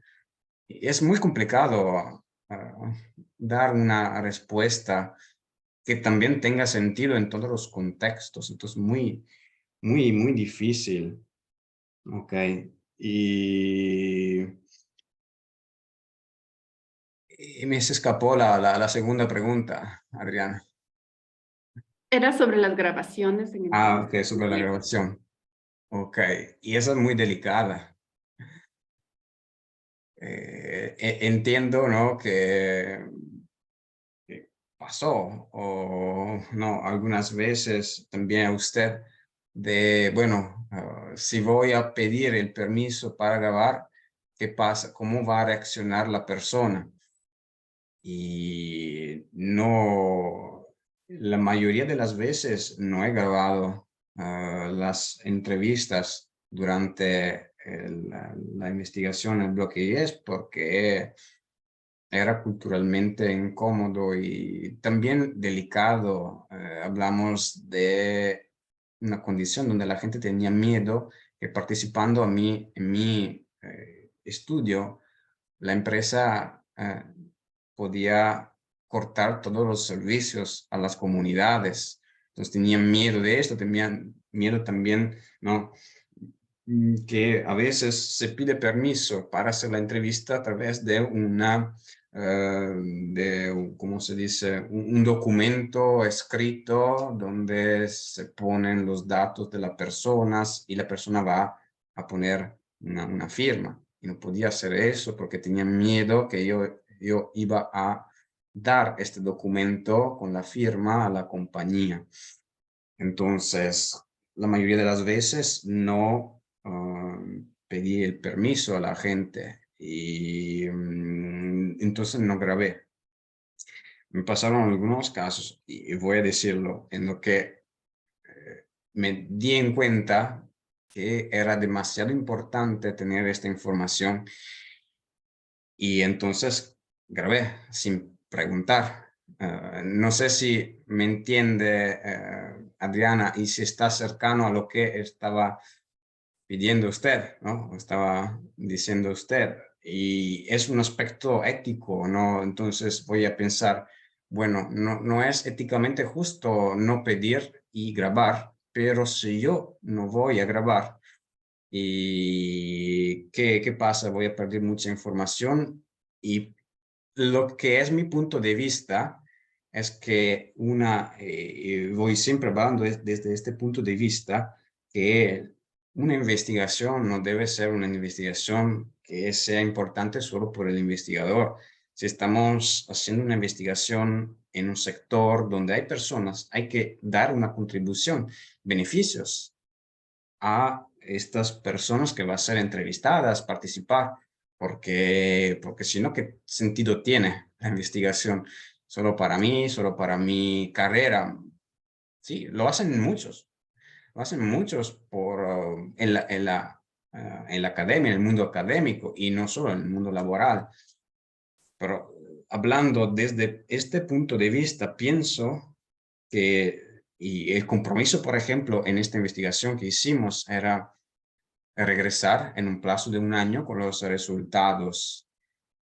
Y es muy complicado dar una respuesta que también tenga sentido en todos los contextos. Entonces, muy, muy, muy difícil. Ok. Y, y me se escapó la segunda pregunta, Adriana. Era sobre las grabaciones en Ah, ok, sobre la entrevistas. grabación. Ok, y esa es muy delicada. Entiendo, ¿no? Que pasó, o no, algunas veces también a usted de, bueno, si voy a pedir el permiso para grabar, qué pasa, cómo va a reaccionar la persona. Y no, la mayoría de las veces no he grabado las entrevistas durante la investigación en Bloque 10 porque era culturalmente incómodo y también delicado. Hablamos de una condición donde la gente tenía miedo que participando en mi estudio, la empresa podía cortar todos los servicios a las comunidades. Entonces tenían miedo de esto, tenían miedo también, ¿no? Que a veces se pide permiso para hacer la entrevista a través de una, ¿cómo se dice? Un documento escrito donde se ponen los datos de las personas y la persona va a poner una firma. Y no podía hacer eso porque tenía miedo que yo iba a dar este documento con la firma a la compañía. Entonces, la mayoría de las veces no pedí el permiso a la gente y entonces no grabé. Me pasaron algunos casos, y voy a decirlo, en lo que me di en cuenta que era demasiado importante tener esta información y entonces grabé sin preguntar. No sé si me entiende Adriana y si está cercano a lo que estaba pidiendo usted, ¿no? Estaba diciendo usted. Y es un aspecto ético, ¿no? Entonces voy a pensar, bueno, no es éticamente justo no pedir y grabar, pero si yo no voy a grabar, ¿y qué pasa? Voy a perder mucha información y lo que es mi punto de vista es que voy siempre hablando desde este punto de vista, que una investigación no debe ser una investigación que sea importante solo por el investigador. Si estamos haciendo una investigación en un sector donde hay personas, hay que dar una contribución, beneficios a estas personas que van a ser entrevistadas, participar, porque si no, ¿qué sentido tiene la investigación? Solo para mi carrera. Sí, lo hacen muchos en la academia, en el mundo académico y no solo en el mundo laboral. Pero hablando desde este punto de vista, pienso y el compromiso, por ejemplo, en esta investigación que hicimos era regresar en un plazo de un año con los resultados.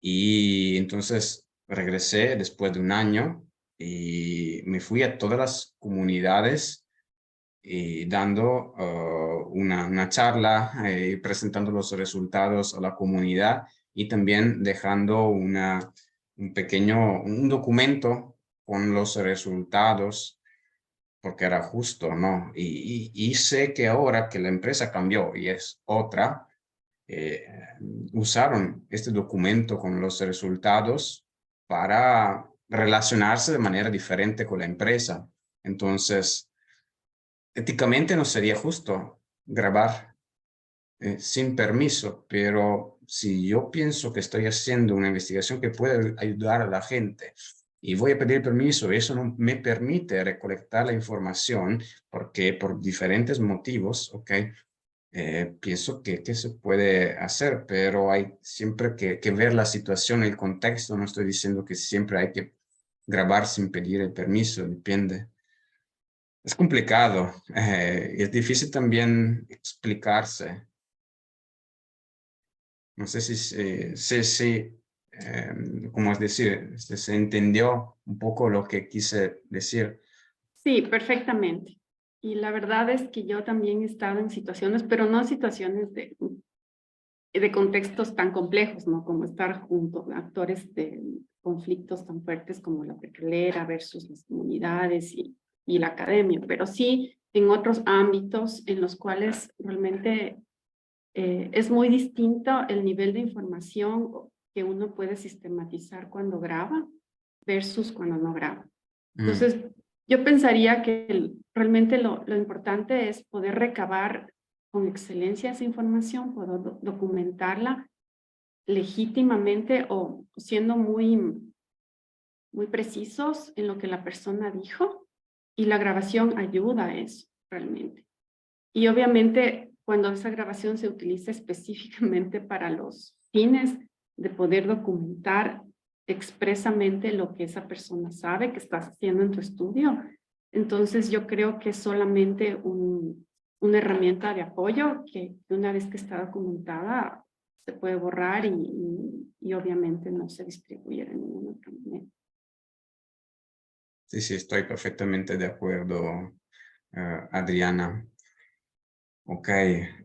Y entonces regresé después de un año y me fui a todas las comunidades y dando una charla, presentando los resultados a la comunidad y también dejando un documento con los resultados porque era justo, ¿no? Y sé que ahora que la empresa cambió y es otra, eh, usaron este documento con los resultados para relacionarse de manera diferente con la empresa. Entonces, éticamente no sería justo grabar sin permiso, pero si yo pienso que estoy haciendo una investigación que puede ayudar a la gente y voy a pedir permiso, eso no me permite recolectar la información porque por diferentes motivos, ¿ok? Pienso que se puede hacer, pero hay siempre que ver la situación, el contexto. No estoy diciendo que siempre hay que grabar sin pedir el permiso, depende. Es complicado, es difícil también explicarse. No sé ¿cómo es decir? Se entendió un poco lo que quise decir. Sí, perfectamente. Y la verdad es que yo también he estado en situaciones, pero no situaciones de contextos tan complejos, ¿no? Como estar junto a actores de conflictos tan fuertes como la petrolera versus las comunidades y la academia, pero sí en otros ámbitos en los cuales realmente es muy distinto el nivel de información que uno puede sistematizar cuando graba versus cuando no graba. Entonces, yo pensaría que realmente lo importante es poder recabar con excelencia esa información, poder documentarla legítimamente o siendo muy precisos en lo que la persona dijo, y la grabación ayuda a eso realmente. Y obviamente cuando esa grabación se utiliza específicamente para los fines de poder documentar expresamente lo que esa persona sabe que estás haciendo en tu estudio, entonces yo creo que es solamente una herramienta de apoyo que una vez que está documentada se puede borrar y obviamente no se distribuye de ninguna otra manera. Sí, sí, estoy perfectamente de acuerdo, Adriana. Ok,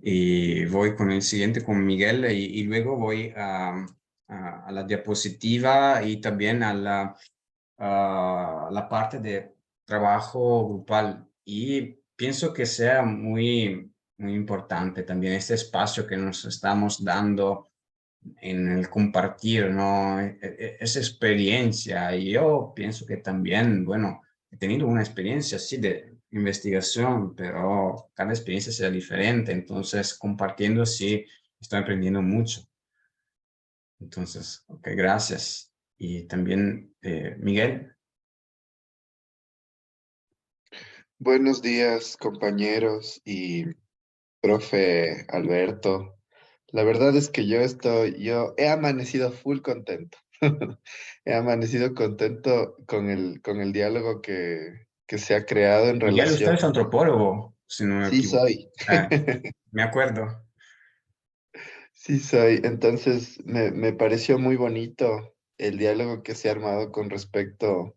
y voy con el siguiente, con Miguel, y luego voy a la diapositiva y también a la parte de trabajo grupal. Y pienso que sea muy importante también este espacio que nos estamos dando en el compartir, ¿no? Esa experiencia. Y yo pienso que también, bueno, he tenido una experiencia así de investigación, pero cada experiencia sea diferente. Entonces, compartiendo así, estoy aprendiendo mucho. Entonces, ok, gracias. Y también, Miguel. Buenos días, compañeros y profe Alberto. La verdad es que yo he amanecido full contento. He amanecido contento con el diálogo que se ha creado en Miguel, usted relación. es antropólogo, si no me Sí equivoco. soy, Me acuerdo. sí soy. Entonces me pareció muy bonito el diálogo que se ha armado con respecto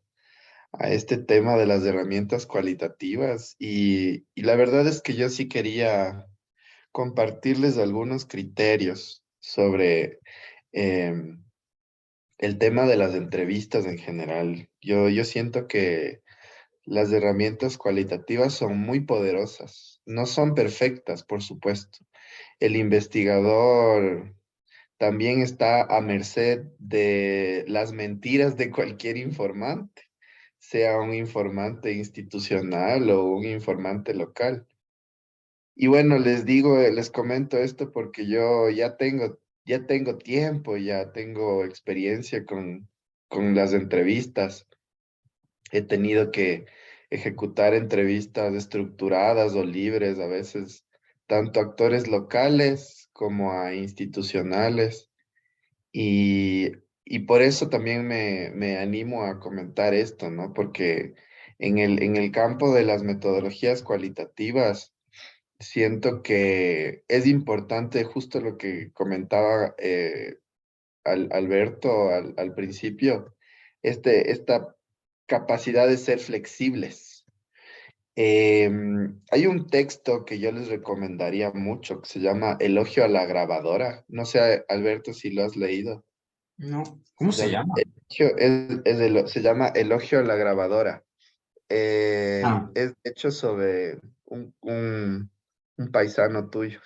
a este tema de las herramientas cualitativas y la verdad es que yo sí quería compartirles algunos criterios sobre em, el tema de las entrevistas en general. Yo siento que las herramientas cualitativas son muy poderosas. No son perfectas, por supuesto. El investigador también está a merced de las mentiras de cualquier informante, sea un informante institucional o un informante local. Y bueno, les digo, les comento esto porque yo ya tengo tiempo, ya tengo experiencia con las entrevistas. He tenido que ejecutar entrevistas estructuradas o libres, a veces tanto a actores locales como a institucionales. Y, y por eso también me animo a comentar esto, ¿no? Porque en el campo de las metodologías cualitativas, siento que es importante justo lo que comentaba Alberto al principio, esta capacidad de ser flexibles. Hay un texto que yo les recomendaría mucho que se llama Elogio a la grabadora. No sé, Alberto, si lo has leído. No, ¿cómo se llama? Se llama Elogio a la grabadora. Ah, Es hecho sobre un paisano tuyo.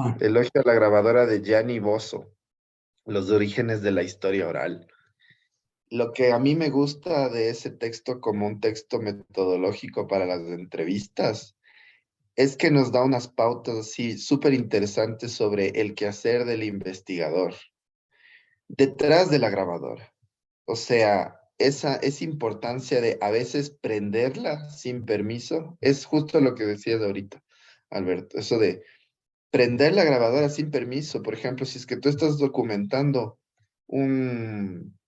ah. Elogio a la grabadora de Gianni Bosso, Los orígenes de la historia oral. Lo que a mí me gusta de ese texto como un texto metodológico para las entrevistas es que nos da unas pautas así súper interesantes sobre el quehacer del investigador detrás de la grabadora. O sea, esa importancia de a veces prenderla sin permiso, es justo lo que decías ahorita, Alberto, eso de prender la grabadora sin permiso. Por ejemplo, si es que tú estás documentando un,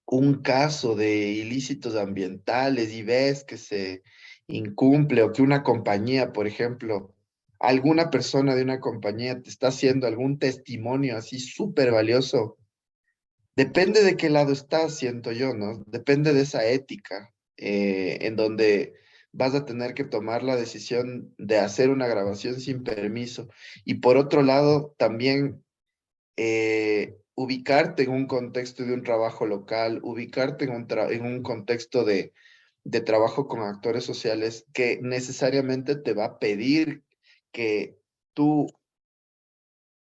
un caso de ilícitos ambientales y ves que se incumple o que una compañía, por ejemplo, alguna persona de una compañía te está haciendo algún testimonio así súper valioso. Depende de qué lado estás, siento yo, ¿no? Depende de esa ética, en donde vas a tener que tomar la decisión de hacer una grabación sin permiso. Y por otro lado, también ubicarte en un contexto de un trabajo local, ubicarte en un contexto de trabajo con actores sociales que necesariamente te va a pedir que tú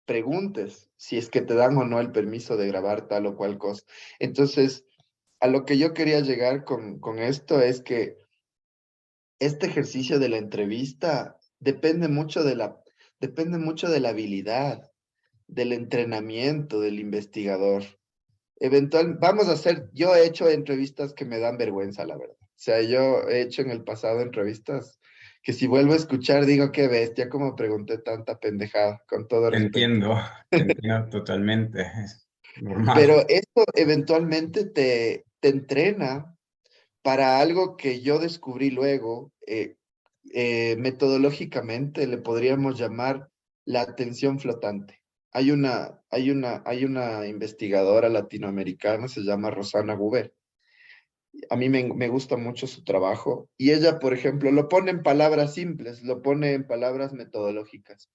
preguntes si es que te dan o no el permiso de grabar tal o cual cosa. Entonces, a lo que yo quería llegar con esto es que este ejercicio de la entrevista depende mucho de la habilidad, del entrenamiento del investigador. Vamos a hacer, yo he hecho entrevistas que me dan vergüenza, la verdad. O sea, yo he hecho en el pasado entrevistas que si vuelvo a escuchar digo, qué bestia, como pregunté tanta pendejada, con todo respeto. Te entiendo totalmente, es normal. Pero esto eventualmente te entrena para algo que yo descubrí luego, metodológicamente le podríamos llamar la atención flotante. Hay una investigadora latinoamericana, se llama Rosana Guber. A mí me gusta mucho su trabajo y ella, por ejemplo, lo pone en palabras simples, lo pone en palabras metodológicas.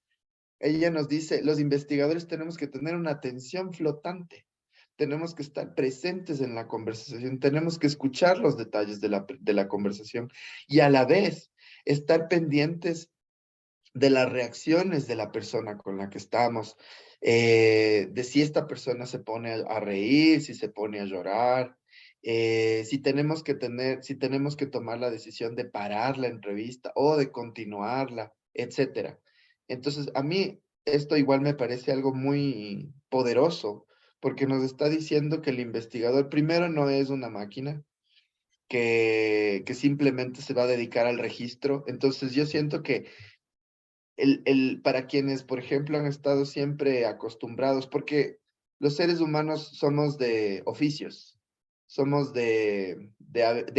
Ella nos dice, los investigadores tenemos que tener una atención flotante, tenemos que estar presentes en la conversación, tenemos que escuchar los detalles de la conversación y a la vez estar pendientes de las reacciones de la persona con la que estamos, de si esta persona se pone a reír, si se pone a llorar, si tenemos que tomar la decisión de parar la entrevista o de continuarla, etcétera. Entonces, a mí esto igual me parece algo muy poderoso, porque nos está diciendo que el investigador primero no es una máquina, que simplemente se va a dedicar al registro. Entonces, yo siento que para quienes, por ejemplo, han estado siempre acostumbrados, porque los seres humanos somos de oficios, somos de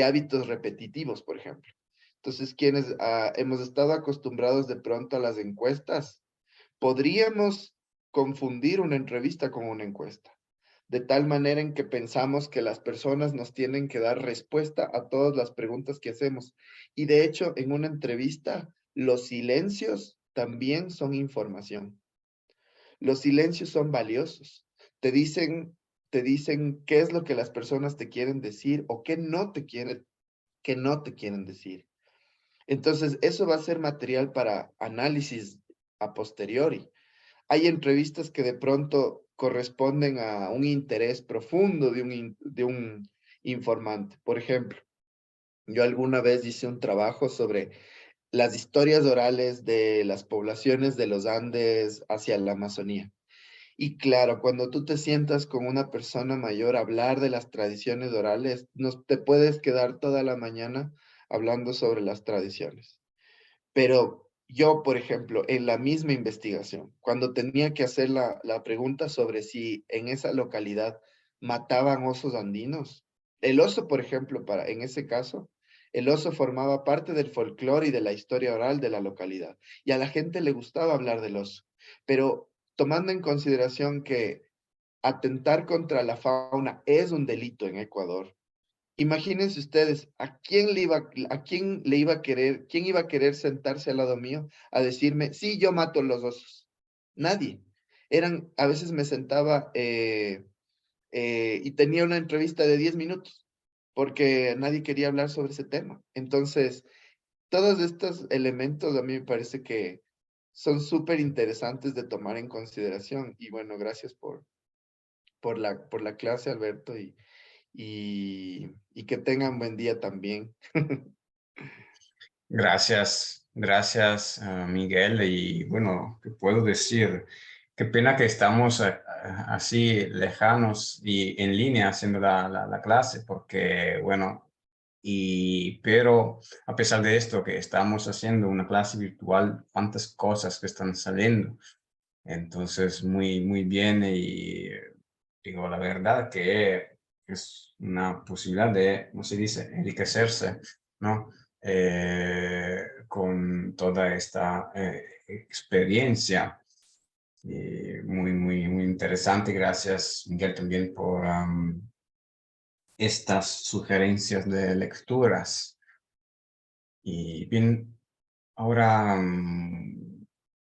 hábitos repetitivos, por ejemplo. Entonces, quienes hemos estado acostumbrados de pronto a las encuestas, podríamos confundir una entrevista con una encuesta, de tal manera en que pensamos que las personas nos tienen que dar respuesta a todas las preguntas que hacemos. Y de hecho, en una entrevista, los silencios también son información. Los silencios son valiosos. Te dicen qué es lo que las personas te quieren decir o qué no te quieren decir. Entonces, eso va a ser material para análisis a posteriori. Hay entrevistas que de pronto corresponden a un interés profundo de un informante. Por ejemplo, yo alguna vez hice un trabajo sobre las historias orales de las poblaciones de los Andes hacia la Amazonía. Y claro, cuando tú te sientas con una persona mayor a hablar de las tradiciones orales, te puedes quedar toda la mañana hablando sobre las tradiciones. Pero yo, por ejemplo, en la misma investigación, cuando tenía que hacer la pregunta sobre si en esa localidad mataban osos andinos, el oso, por ejemplo, en ese caso, el oso formaba parte del folclore y de la historia oral de la localidad. Y a la gente le gustaba hablar del oso. Pero tomando en consideración que atentar contra la fauna es un delito en Ecuador, imagínense ustedes, quién le iba a querer, quién iba a querer sentarse al lado mío a decirme, sí, yo mato los osos? Nadie. A veces me sentaba y tenía una entrevista de 10 minutos porque nadie quería hablar sobre ese tema. Entonces, todos estos elementos a mí me parece que son súper interesantes de tomar en consideración. Y bueno, gracias por la clase, Alberto, y que tengan buen día también. Gracias, Miguel. Y bueno, ¿qué puedo decir? Qué pena que estamos así lejanos y en línea haciendo la clase, porque bueno, pero a pesar de esto que estamos haciendo una clase virtual, cuántas cosas que están saliendo. Entonces, muy bien y digo la verdad que es una posibilidad de, ¿cómo se dice?, enriquecerse, ¿no? Con toda esta experiencia. Muy interesante. Gracias, Miguel, también por estas sugerencias de lecturas. Y bien, ahora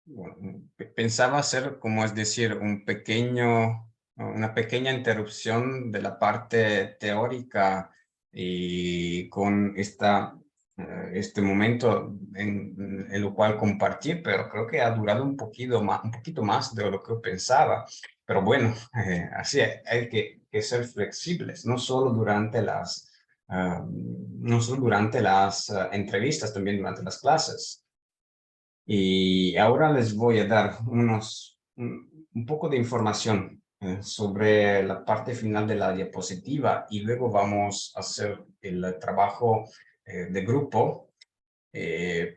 bueno, pensaba hacer, como es decir, una pequeña interrupción de la parte teórica y con este momento en el cual compartir, pero creo que ha durado un poquito más de lo que pensaba. Pero bueno, así hay que ser flexibles, no solo durante las entrevistas, también durante las clases. Y ahora les voy a dar un poco de información sobre la parte final de la diapositiva y luego vamos a hacer el trabajo de grupo.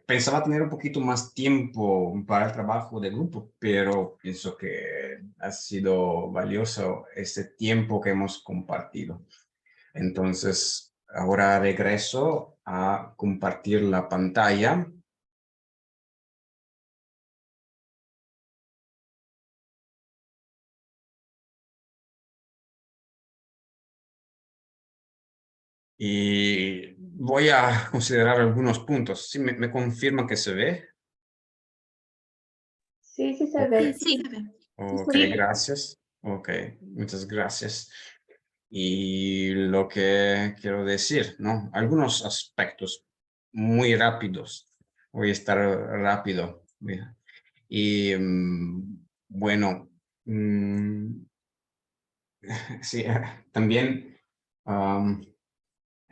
Pensaba tener un poquito más tiempo para el trabajo de grupo, pero pienso que ha sido valioso este tiempo que hemos compartido. Entonces, ahora regreso a compartir la pantalla. Y voy a considerar algunos puntos. ¿Sí me confirman que se ve? Sí, sí se Ok. ve. Sí. Ok, Sí. gracias. Ok, muchas gracias. Y lo que quiero decir, ¿no? Algunos aspectos muy rápidos. Voy a estar rápido. Mira. Y bueno, sí, también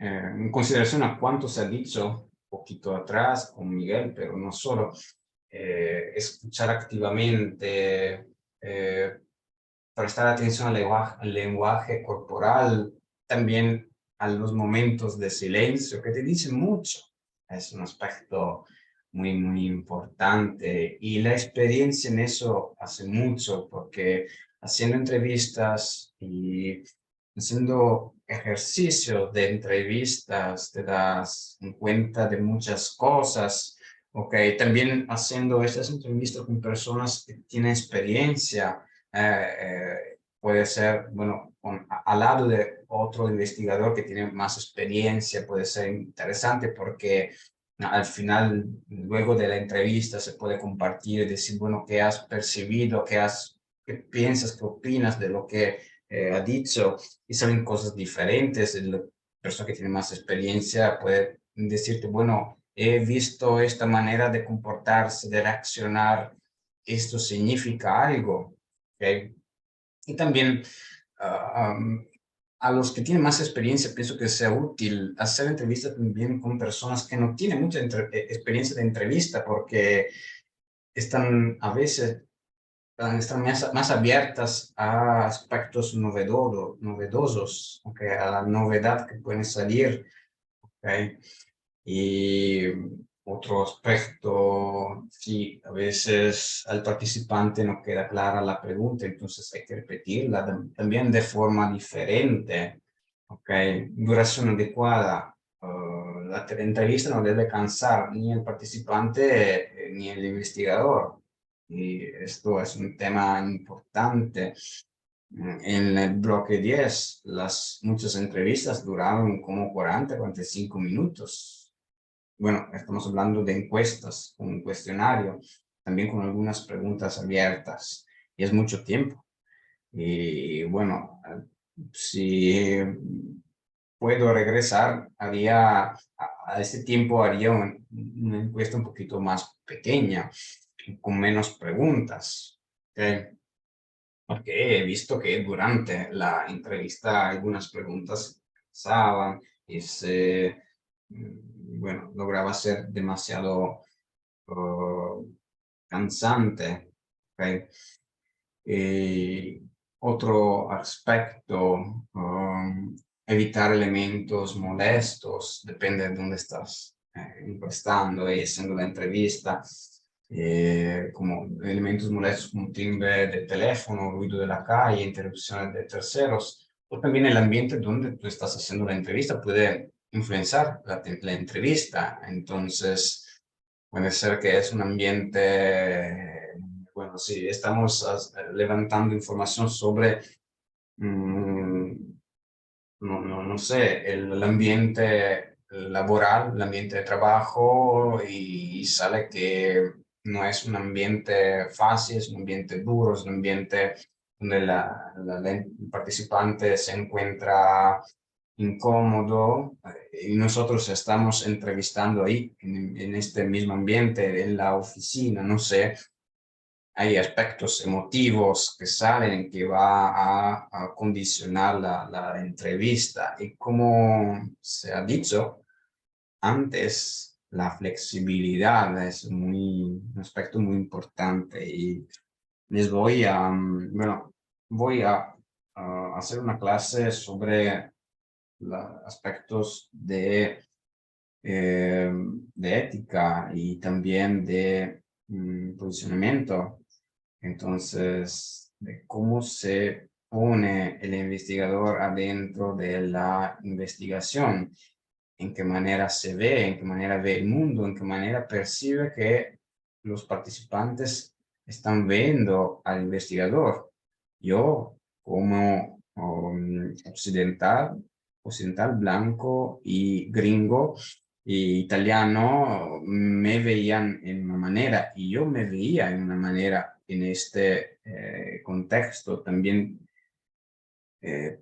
en consideración a cuánto se ha dicho un poquito atrás con Miguel, pero no solo, escuchar activamente, prestar atención al lenguaje corporal, también a los momentos de silencio, que te dicen mucho. Es un aspecto muy, muy importante. Y la experiencia en eso hace mucho, porque haciendo entrevistas y haciendo ejercicio de entrevistas te das cuenta de muchas cosas. Ok, también haciendo estas entrevistas con personas que tienen experiencia, puede ser, bueno, al lado de otro investigador que tiene más experiencia, puede ser interesante porque al final, luego de la entrevista, se puede compartir y decir, bueno, qué has percibido, qué piensas, qué opinas de lo que ha dicho, y salen cosas diferentes. La persona que tiene más experiencia puede decirte, bueno, he visto esta manera de comportarse, de reaccionar, esto significa algo. ¿Okay? Y también a los que tienen más experiencia pienso que sea útil hacer entrevistas también con personas que no tienen mucha experiencia de entrevista porque están a veces están más abiertas a aspectos novedosos, okay, a la novedad que pueden salir. Okay. Y otro aspecto, sí, a veces al participante no queda clara la pregunta, entonces hay que repetirla también de forma diferente. Okay. Duración adecuada. La entrevista no debe cansar ni el participante ni el investigador. Y esto es un tema importante. En el bloque 10, muchas entrevistas duraron como 45 minutos. Bueno, estamos hablando de encuestas, con un cuestionario, también con algunas preguntas abiertas, y es mucho tiempo. Y bueno, si puedo regresar, a este tiempo haría una encuesta un poquito más pequeña, con menos preguntas. ¿Okay? Porque he visto que durante la entrevista algunas preguntas pasaban y bueno, lograba ser demasiado cansante. ¿Okay? Y otro aspecto, evitar elementos molestos, depende de dónde estás encuestando y haciendo la entrevista, como elementos molestos como timbre de teléfono, ruido de la calle, interrupciones de terceros, o también el ambiente donde tú estás haciendo la entrevista puede influenciar la entrevista. Entonces, puede ser que es un ambiente, bueno, sí, estamos levantando información sobre, no sé, el ambiente laboral, el ambiente de trabajo, y sale que no es un ambiente fácil, es un ambiente duro, es un ambiente donde el participante se encuentra incómodo, y nosotros estamos entrevistando ahí, en este mismo ambiente, en la oficina, no sé, hay aspectos emotivos que salen que va a condicionar la entrevista. Y como se ha dicho antes, la flexibilidad es un aspecto muy importante, y les voy a, bueno, voy a hacer una clase sobre aspectos de ética y también de posicionamiento. Entonces, de cómo se pone el investigador adentro de la investigación, en qué manera se ve, en qué manera ve el mundo, en qué manera percibe que los participantes están viendo al investigador. Yo, como occidental, blanco y gringo y italiano, me veían en una manera y yo me veía en una manera en este contexto. También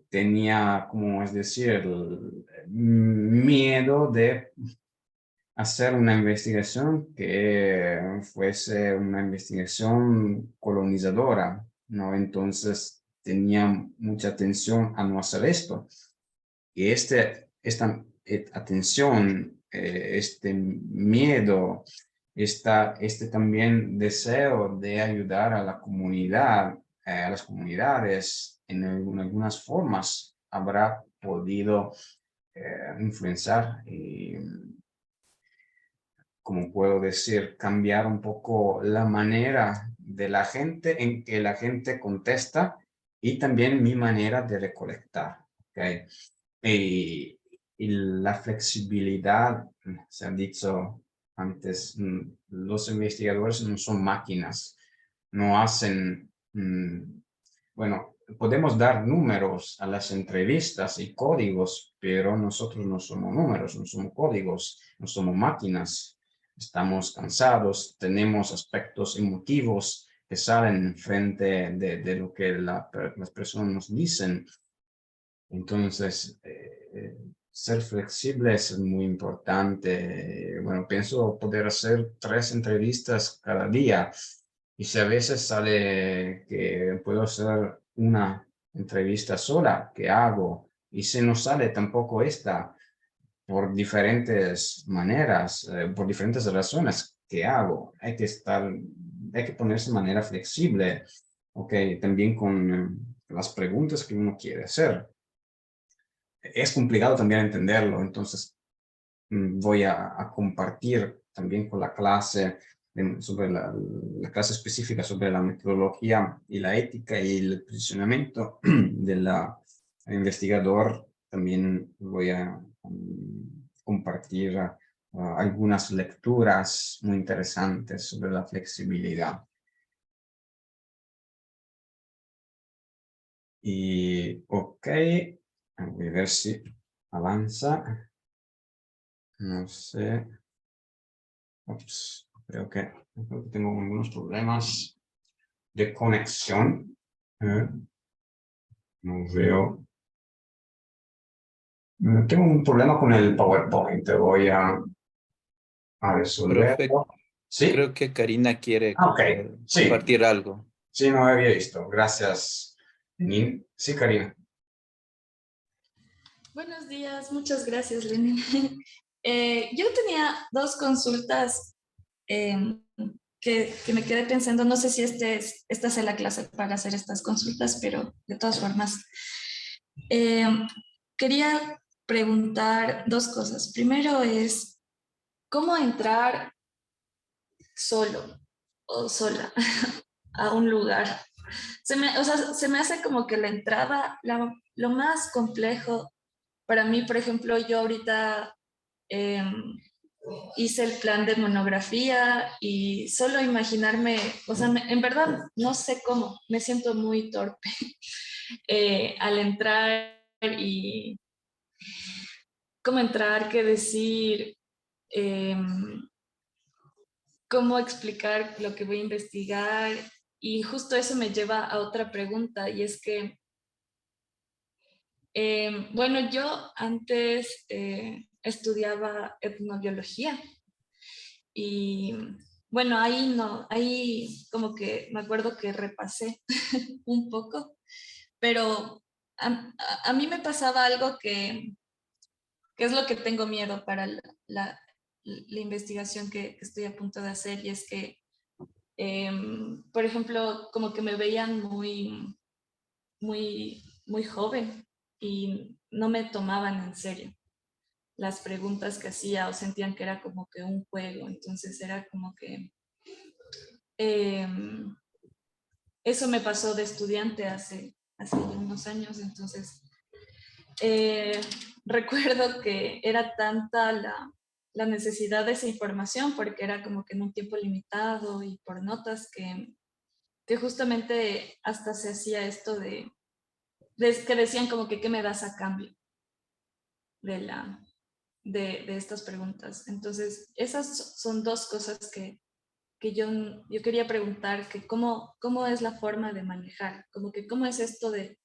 tenía, como es decir, miedo de hacer una investigación que fuese una investigación colonizadora, ¿no? Entonces tenía mucha atención a no hacer esto. Y esta atención, este miedo, este también deseo de ayudar a la comunidad, a las comunidades en algunas formas, habrá podido influenciar y, como puedo decir, cambiar un poco la manera de la gente en que la gente contesta y también mi manera de recolectar. ¿Okay? Y la flexibilidad, se ha dicho antes, los investigadores no son máquinas, no hacen, bueno, podemos dar números a las entrevistas y códigos, pero nosotros no somos números, no somos códigos, no somos máquinas. Estamos cansados, tenemos aspectos emotivos que salen frente de lo que las personas nos dicen. Entonces, ser flexible es muy importante. Bueno, pienso poder hacer 3 entrevistas cada día. Y si a veces sale que puedo hacer una entrevista sola, ¿qué hago? Y si no sale tampoco esta, por diferentes maneras, por diferentes razones, ¿qué hago? Hay que ponerse de manera flexible, ¿ok? También con las preguntas que uno quiere hacer. Es complicado también entenderlo, entonces voy a compartir también con la clase sobre la clase específica sobre la metodología y la ética y el posicionamiento del investigador. También voy a compartir algunas lecturas muy interesantes sobre la flexibilidad. Y ok, voy a ver si avanza. No sé. Ups, creo que tengo algunos problemas de conexión. No veo. Tengo un problema con el PowerPoint. Te voy a Profe, resolverlo. ¿Sí? creo que Karina quiere Ah, ok. Sí. compartir algo. Sí, no había visto. Gracias, Lenín. Sí, Karina. Buenos días, muchas gracias, Lenin. Yo tenía 2 consultas que me quedé pensando, no sé si esta es la clase para hacer estas consultas, pero de todas formas, quería preguntar 2 cosas. Primero es, ¿cómo entrar solo o sola a un lugar? O sea, se me hace como que la entrada, lo más complejo para mí, por ejemplo, yo ahorita hice el plan de monografía y solo imaginarme, o sea, en verdad no sé cómo, me siento muy torpe al entrar y cómo entrar, qué decir, eh, cómo explicar lo que voy a investigar. Y justo eso me lleva a otra pregunta y es que, bueno, yo antes estudiaba etnobiología. Y bueno, ahí no, ahí como que me acuerdo que repasé un poco, pero a mí me pasaba algo que es lo que tengo miedo para la investigación que estoy a punto de hacer, y es que Por ejemplo, como que me veían muy joven y no me tomaban en serio las preguntas que hacía o sentían que era como que un juego. Entonces era como que em, eso me pasó de estudiante hace unos años. Entonces eh, recuerdo que era tanta la necesidad de esa información porque era como que en un tiempo limitado y por notas que justamente hasta se hacía esto de que decían como que qué me das a cambio de, de estas preguntas. Entonces, esas son dos cosas que yo quería preguntar, que cómo es la forma de manejar, como que cómo es esto de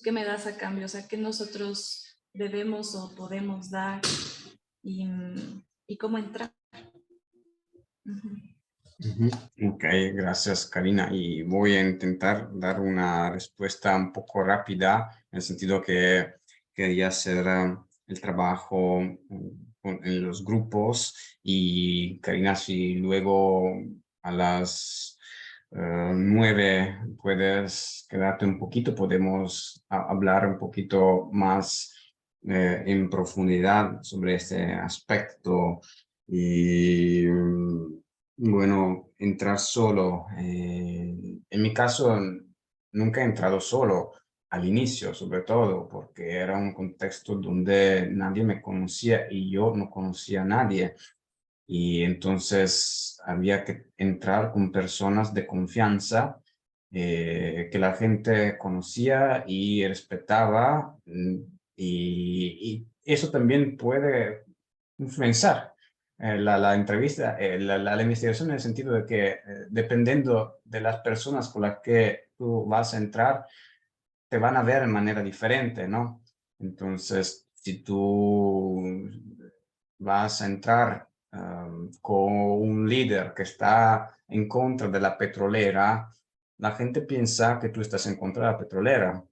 qué me das a cambio, o sea, qué nosotros debemos o podemos dar y, y cómo entrar. Ok, gracias Karina. Y voy a intentar dar una respuesta un poco rápida, en el sentido que quería hacer el trabajo en los grupos y Karina, si luego a las 9 puedes quedarte un poquito, podemos hablar un poquito más en profundidad sobre este aspecto y bueno, entrar solo. En mi caso, nunca he entrado solo al inicio, sobre todo, porque era un contexto donde nadie me conocía y yo no conocía a nadie. Y entonces había que entrar con personas de confianza que la gente conocía y respetaba. Y eso también puede influenciar la entrevista, la investigación en el sentido de que dependiendo de las personas con las que tú vas a entrar, te van a ver de manera diferente, ¿no? Entonces, si tú vas a entrar con un líder que está en contra de la petrolera, la gente piensa que tú estás en contra de la petrolera,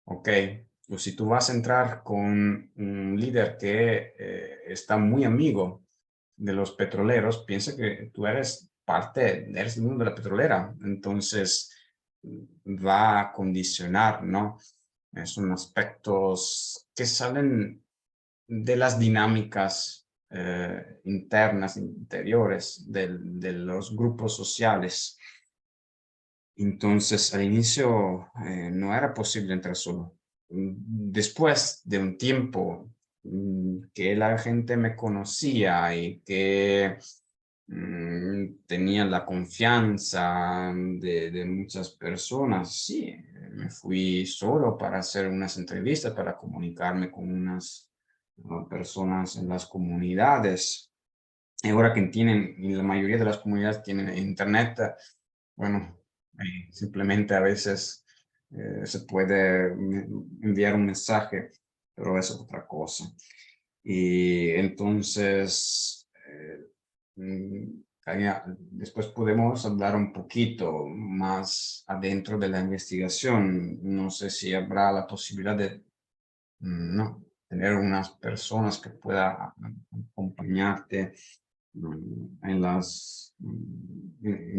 ¿ok? O si tú vas a entrar con un líder que está muy amigo de los petroleros, piensa que tú eres eres el mundo de la petrolera, entonces va a condicionar, ¿no? Son aspectos que salen de las dinámicas internas, interiores de los grupos sociales. Entonces, al inicio no era posible entrar solo. Después de un tiempo que la gente me conocía y que tenía la confianza de muchas personas, sí, me fui solo para hacer unas entrevistas, para comunicarme con unas personas en las comunidades. Y ahora que tienen, y la mayoría de las comunidades tienen internet, bueno, simplemente a veces se puede enviar un mensaje, pero es otra cosa. Y entonces, después podemos hablar un poquito más adentro de la investigación. No sé si habrá la posibilidad de no, tener unas personas que puedan acompañarte en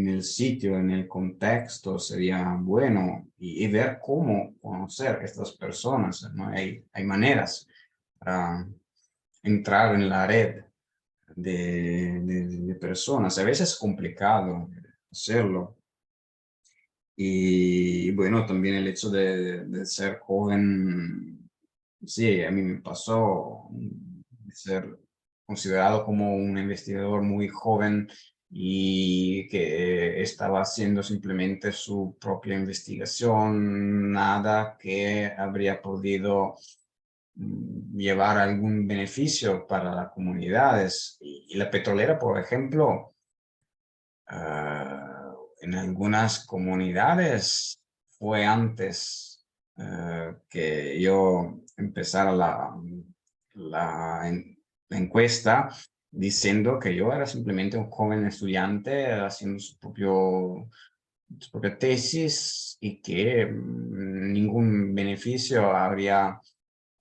el sitio, en el contexto, sería bueno y ver cómo conocer a estas personas, ¿no? Hay maneras para entrar en la red de personas. A veces es complicado hacerlo. Y bueno, también el hecho de ser joven, sí, a mí me pasó ser considerado como un investigador muy joven y que estaba haciendo simplemente su propia investigación, nada que habría podido llevar algún beneficio para las comunidades. Y la petrolera, por ejemplo, en algunas comunidades fue antes que yo empezara la encuesta diciendo que yo era simplemente un joven estudiante haciendo su propia tesis y que ningún beneficio habría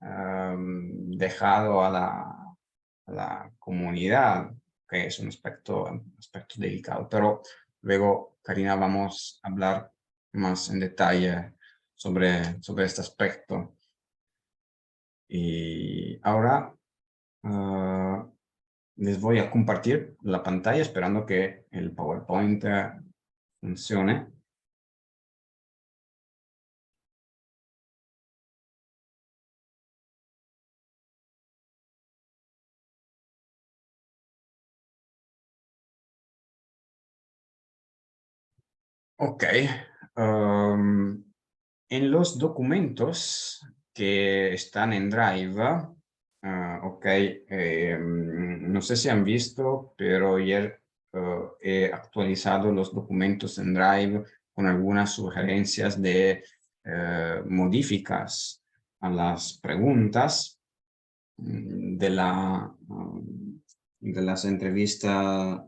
dejado a la comunidad, que es un aspecto delicado. Pero Luego, Karina, vamos a hablar más en detalle sobre este aspecto. Y ahora les voy a compartir la pantalla esperando que el PowerPoint funcione. Ok. En los documentos que están en Drive, ok, no sé si han visto, pero ayer he actualizado los documentos en Drive con algunas sugerencias de modificas a las preguntas de de las entrevistas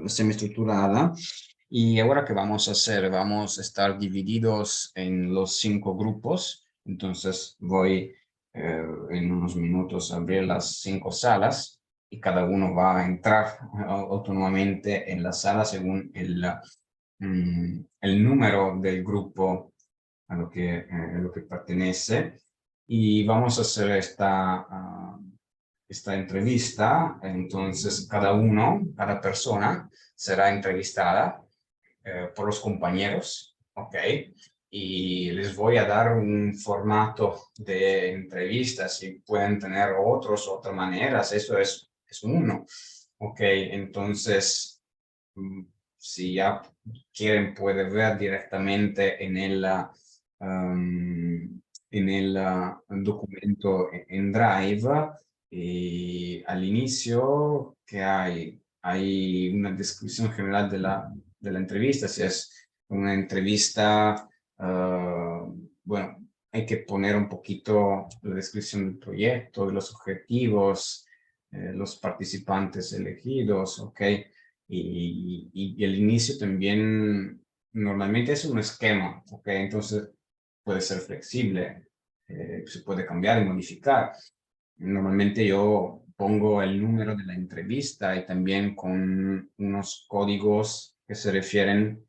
semiestructuradas. Y ahora, ¿qué vamos a hacer? Vamos a estar divididos en los 5 grupos. Entonces voy en unos minutos a abrir las 5 salas y cada uno va a entrar autónomamente en la sala según el número del grupo a lo que pertenece. Y vamos a hacer esta entrevista. Entonces, cada persona será entrevistada por los compañeros, ¿ok? Y les voy a dar un formato de entrevistas. Si pueden tener otras maneras, eso es uno, ¿ok? Entonces, si ya quieren, pueden ver directamente en el documento en Drive. Y al inicio, ¿qué hay? Hay una descripción general de la entrevista. Si es una entrevista, bueno, hay que poner un poquito la descripción del proyecto, de los objetivos, los participantes elegidos, ¿ok? Y el inicio también normalmente es un esquema, ¿ok? Entonces puede ser flexible, se puede cambiar y modificar. Normalmente yo pongo el número de la entrevista y también con unos códigos que se refieren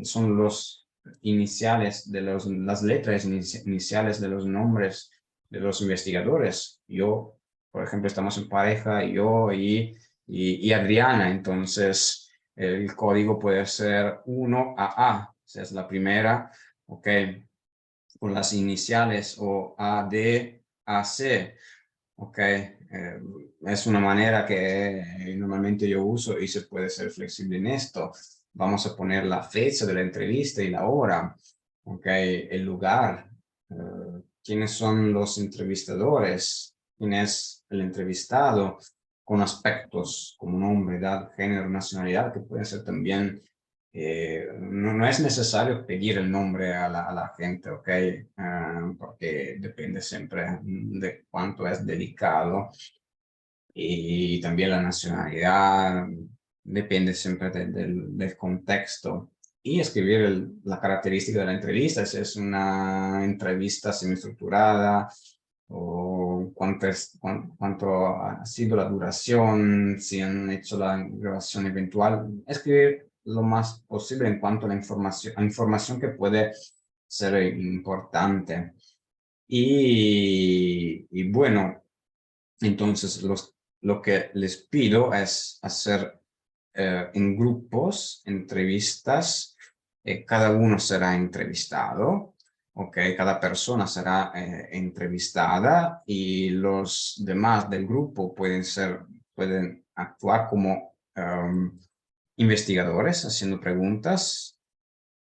son los iniciales de las letras iniciales de los nombres de los investigadores. Yo, por ejemplo, estamos en pareja, yo y Adriana, entonces el código puede ser 1AA, esa es la primera, ok, con las iniciales, o ADAC, ok, es una manera que normalmente yo uso y se puede ser flexible en esto. Vamos a poner la fecha de la entrevista y la hora, ok, el lugar, quiénes son los entrevistadores, quién es el entrevistado, con aspectos como nombre, edad, género, nacionalidad, que pueden ser también, no es necesario pedir el nombre a la gente, ¿ok? Porque depende siempre de cuánto es delicado. Y también la nacionalidad, depende siempre del contexto. Y escribir la característica de la entrevista, si es una entrevista semiestructurada, o cuánto ha sido la duración, si han hecho la grabación eventual. Escribir lo más posible en cuanto a la información que puede ser importante. Y bueno, entonces lo que les pido es hacer en grupos entrevistas. Cada uno será entrevistado, ok, cada persona será entrevistada, y los demás del grupo pueden actuar como investigadores haciendo preguntas,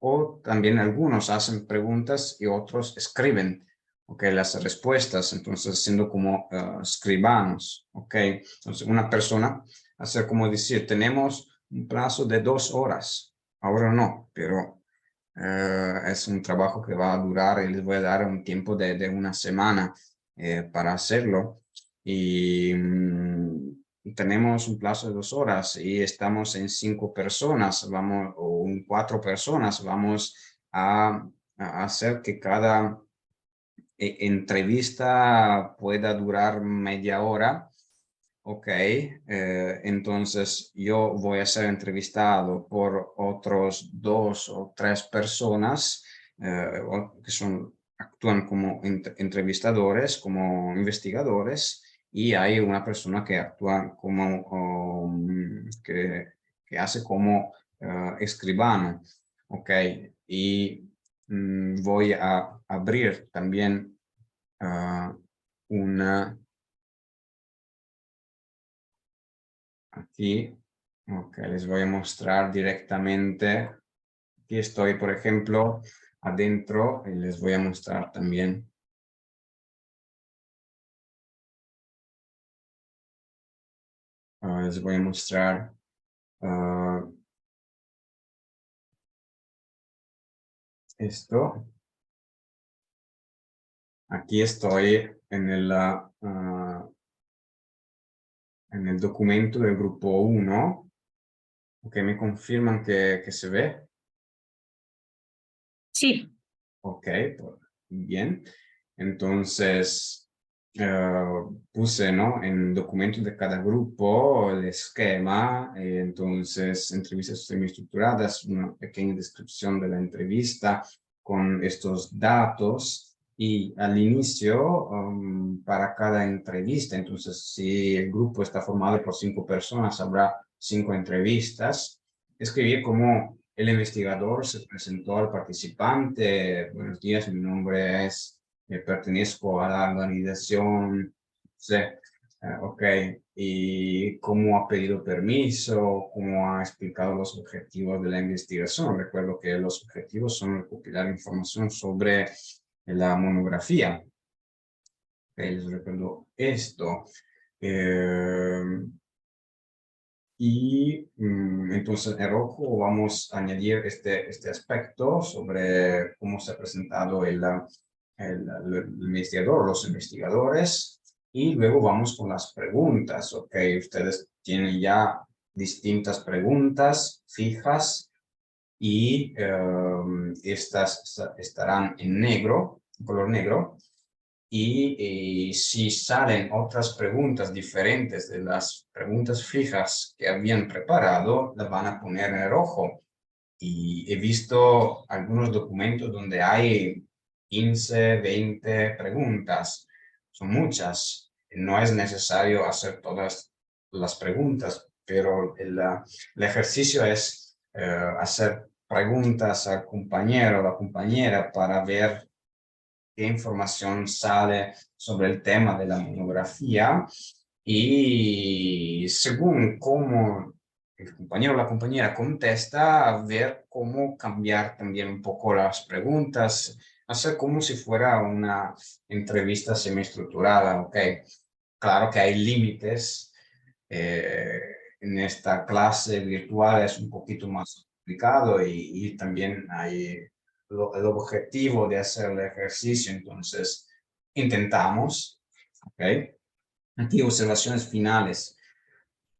o también algunos hacen preguntas y otros escriben, ok, las respuestas, entonces siendo como escribanos, ok. Entonces una persona hacer como decir, tenemos un plazo de 2 horas, ahora no, pero es un trabajo que va a durar, y les voy a dar un tiempo de una semana para hacerlo. Y tenemos un plazo de 2 horas y estamos en 5 personas, o en 4 personas, vamos a hacer que cada entrevista pueda durar media hora, Ok, entonces yo voy a ser entrevistado por otros 2 o 3 personas que actúan como entrevistadores, como investigadores, y hay una persona que actúa como, que hace como escribano. Ok, y voy a abrir también una... Aquí, ok, les voy a mostrar directamente. Aquí estoy, por ejemplo, adentro y les voy a mostrar también. Les voy a mostrar esto. Aquí estoy en en el documento del grupo 1. Ok, me confirman que se ve. Sí. Ok, pues, bien. Entonces, puse, ¿no? En el documento de cada grupo el esquema, entonces entrevistas semiestructuradas, una pequeña descripción de la entrevista con estos datos y al inicio, para cada entrevista, entonces si el grupo está formado por 5 personas, habrá 5 entrevistas. Escribir como el investigador se presentó al participante. Buenos días, mi nombre es, pertenezco a la organización, ok, y cómo ha pedido permiso, cómo ha explicado los objetivos de la investigación. Recuerdo que los objetivos son recopilar información sobre la monografía. Les recuerdo esto. Y entonces en rojo vamos a añadir este aspecto sobre cómo se ha presentado el investigador, los investigadores, y luego vamos con las preguntas. Ok, ustedes tienen ya distintas preguntas fijas y estas estarán en negro, color negro. Y si salen otras preguntas diferentes de las preguntas fijas que habían preparado, las van a poner en rojo. Y he visto algunos documentos donde hay 15, 20 preguntas. Son muchas. No es necesario hacer todas las preguntas, pero el ejercicio es hacer preguntas al compañero o la compañera para ver qué información sale sobre el tema de la monografía y según cómo el compañero o la compañera contesta, ver cómo cambiar también un poco las preguntas, hacer como si fuera una entrevista semiestructurada, ¿ok? Claro que hay límites. En esta clase virtual es un poquito más complicado y también hay el objetivo de hacer el ejercicio, entonces intentamos, ¿ok? Aquí observaciones finales.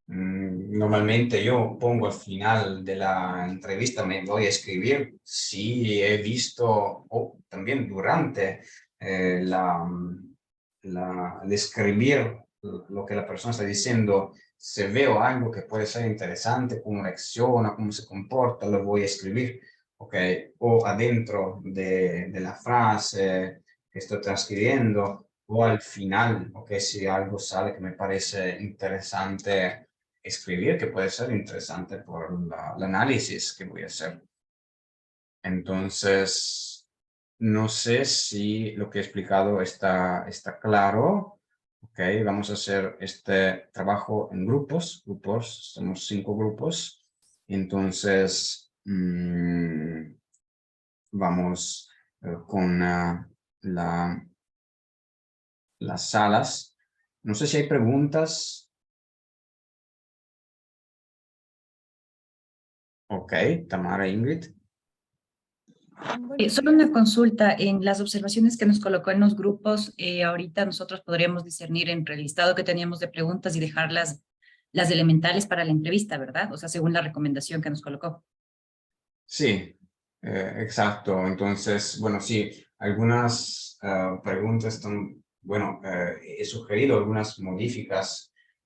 Normalmente yo pongo al final de la entrevista, me voy a escribir si he visto, o también durante el escribir lo que la persona está diciendo, si veo algo que puede ser interesante, cómo reacciona, cómo se comporta, lo voy a escribir, ¿ok? O adentro de la frase que estoy transcribiendo, o al final, ¿ok? Si algo sale que me parece interesante escribir, que puede ser interesante por el análisis que voy a hacer. Entonces, no sé si lo que he explicado está claro. Ok, vamos a hacer este trabajo en grupos, somos 5 grupos. Entonces, vamos con las salas. No sé si hay preguntas. Ok, Tamara, Ingrid. Solo una consulta, en las observaciones que nos colocó en los grupos, ahorita nosotros podríamos discernir entre el listado que teníamos de preguntas y dejar las elementales para la entrevista, ¿verdad? O sea, según la recomendación que nos colocó. Sí, exacto. Entonces, bueno, sí, algunas preguntas están, bueno, he sugerido algunas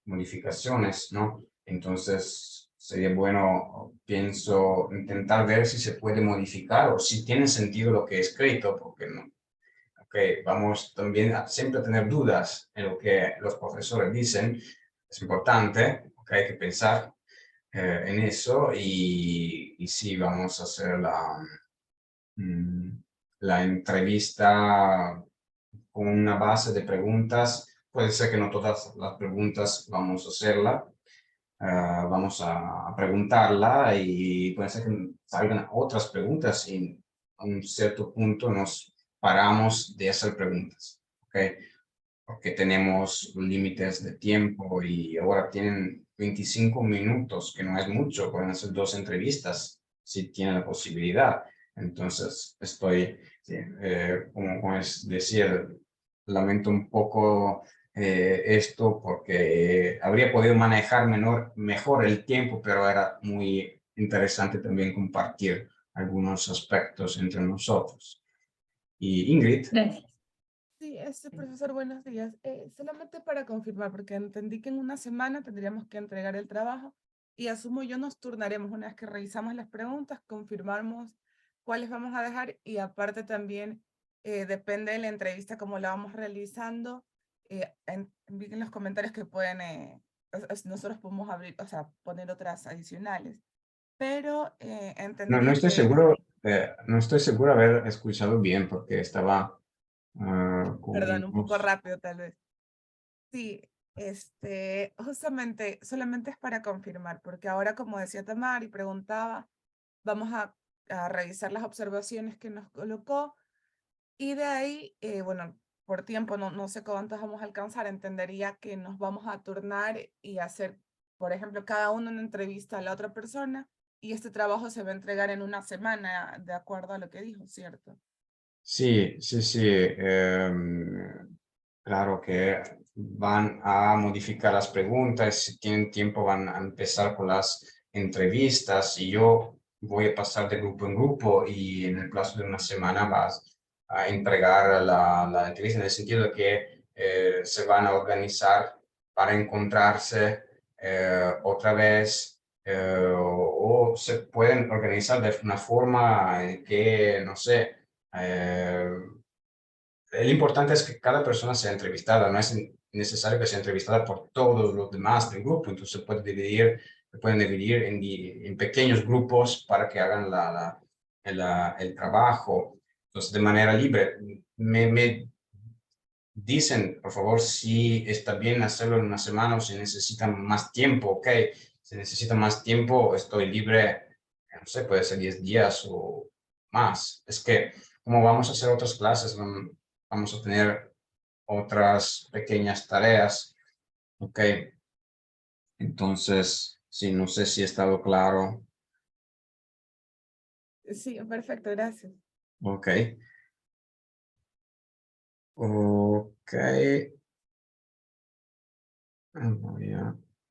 modificaciones, ¿no? Entonces, sería bueno, pienso, intentar ver si se puede modificar o si tiene sentido lo que he escrito, porque no. Okay, vamos también a siempre tener dudas en lo que los profesores dicen. Es importante, okay, hay que pensar en eso y sí, vamos a hacer la entrevista con una base de preguntas. Puede ser que no todas las preguntas vamos a hacerla, vamos a preguntarla y puede ser que salgan otras preguntas y a un cierto punto nos paramos de hacer preguntas, ¿ok? Porque tenemos límites de tiempo y ahora tienen 25 minutos, que no es mucho, pueden hacer 2 entrevistas si tienen la posibilidad. Entonces, estoy, sí, como es decir, lamento un poco esto porque habría podido manejar mejor el tiempo, pero era muy interesante también compartir algunos aspectos entre nosotros. Y Ingrid. Gracias. Sí, profesor, buenos días. Solamente para confirmar, porque entendí que en una semana tendríamos que entregar el trabajo y asumo yo nos turnaremos una vez que revisamos las preguntas, confirmamos cuáles vamos a dejar y aparte también depende de la entrevista cómo la vamos realizando. Envíen los comentarios que pueden, nosotros podemos abrir, o sea, poner otras adicionales. Pero No entendería estoy que... seguro, no estoy seguro haber escuchado bien porque estaba Perdón, un poco con... rápido tal vez. Sí, justamente, solamente es para confirmar, porque ahora, como decía Tamar y preguntaba, vamos a revisar las observaciones que nos colocó y de ahí, bueno, por tiempo no sé cuántos vamos a alcanzar, entendería que nos vamos a turnar y hacer, por ejemplo, cada uno una entrevista a la otra persona y este trabajo se va a entregar en una semana, de acuerdo a lo que dijo, ¿cierto? Sí, sí, sí. Claro que van a modificar las preguntas, si tienen tiempo van a empezar con las entrevistas y yo voy a pasar de grupo en grupo y en el plazo de una semana vas a entregar la entrevista en el sentido de que se van a organizar para encontrarse otra vez o se pueden organizar de una forma en que, no sé, lo importante es que cada persona sea entrevistada, no es necesario que sea entrevistada por todos los demás del grupo, entonces se pueden dividir en pequeños grupos para que hagan el trabajo, entonces de manera libre. Me dicen, por favor, si está bien hacerlo en una semana o si necesitan más tiempo, ok, si necesitan más tiempo, estoy libre, no sé, puede ser 10 días o más. Es que como vamos a hacer otras clases, vamos a tener otras pequeñas tareas, ok. Entonces, sí, no sé si he estado claro, Sí, perfecto, gracias. ok. Ok. Voy a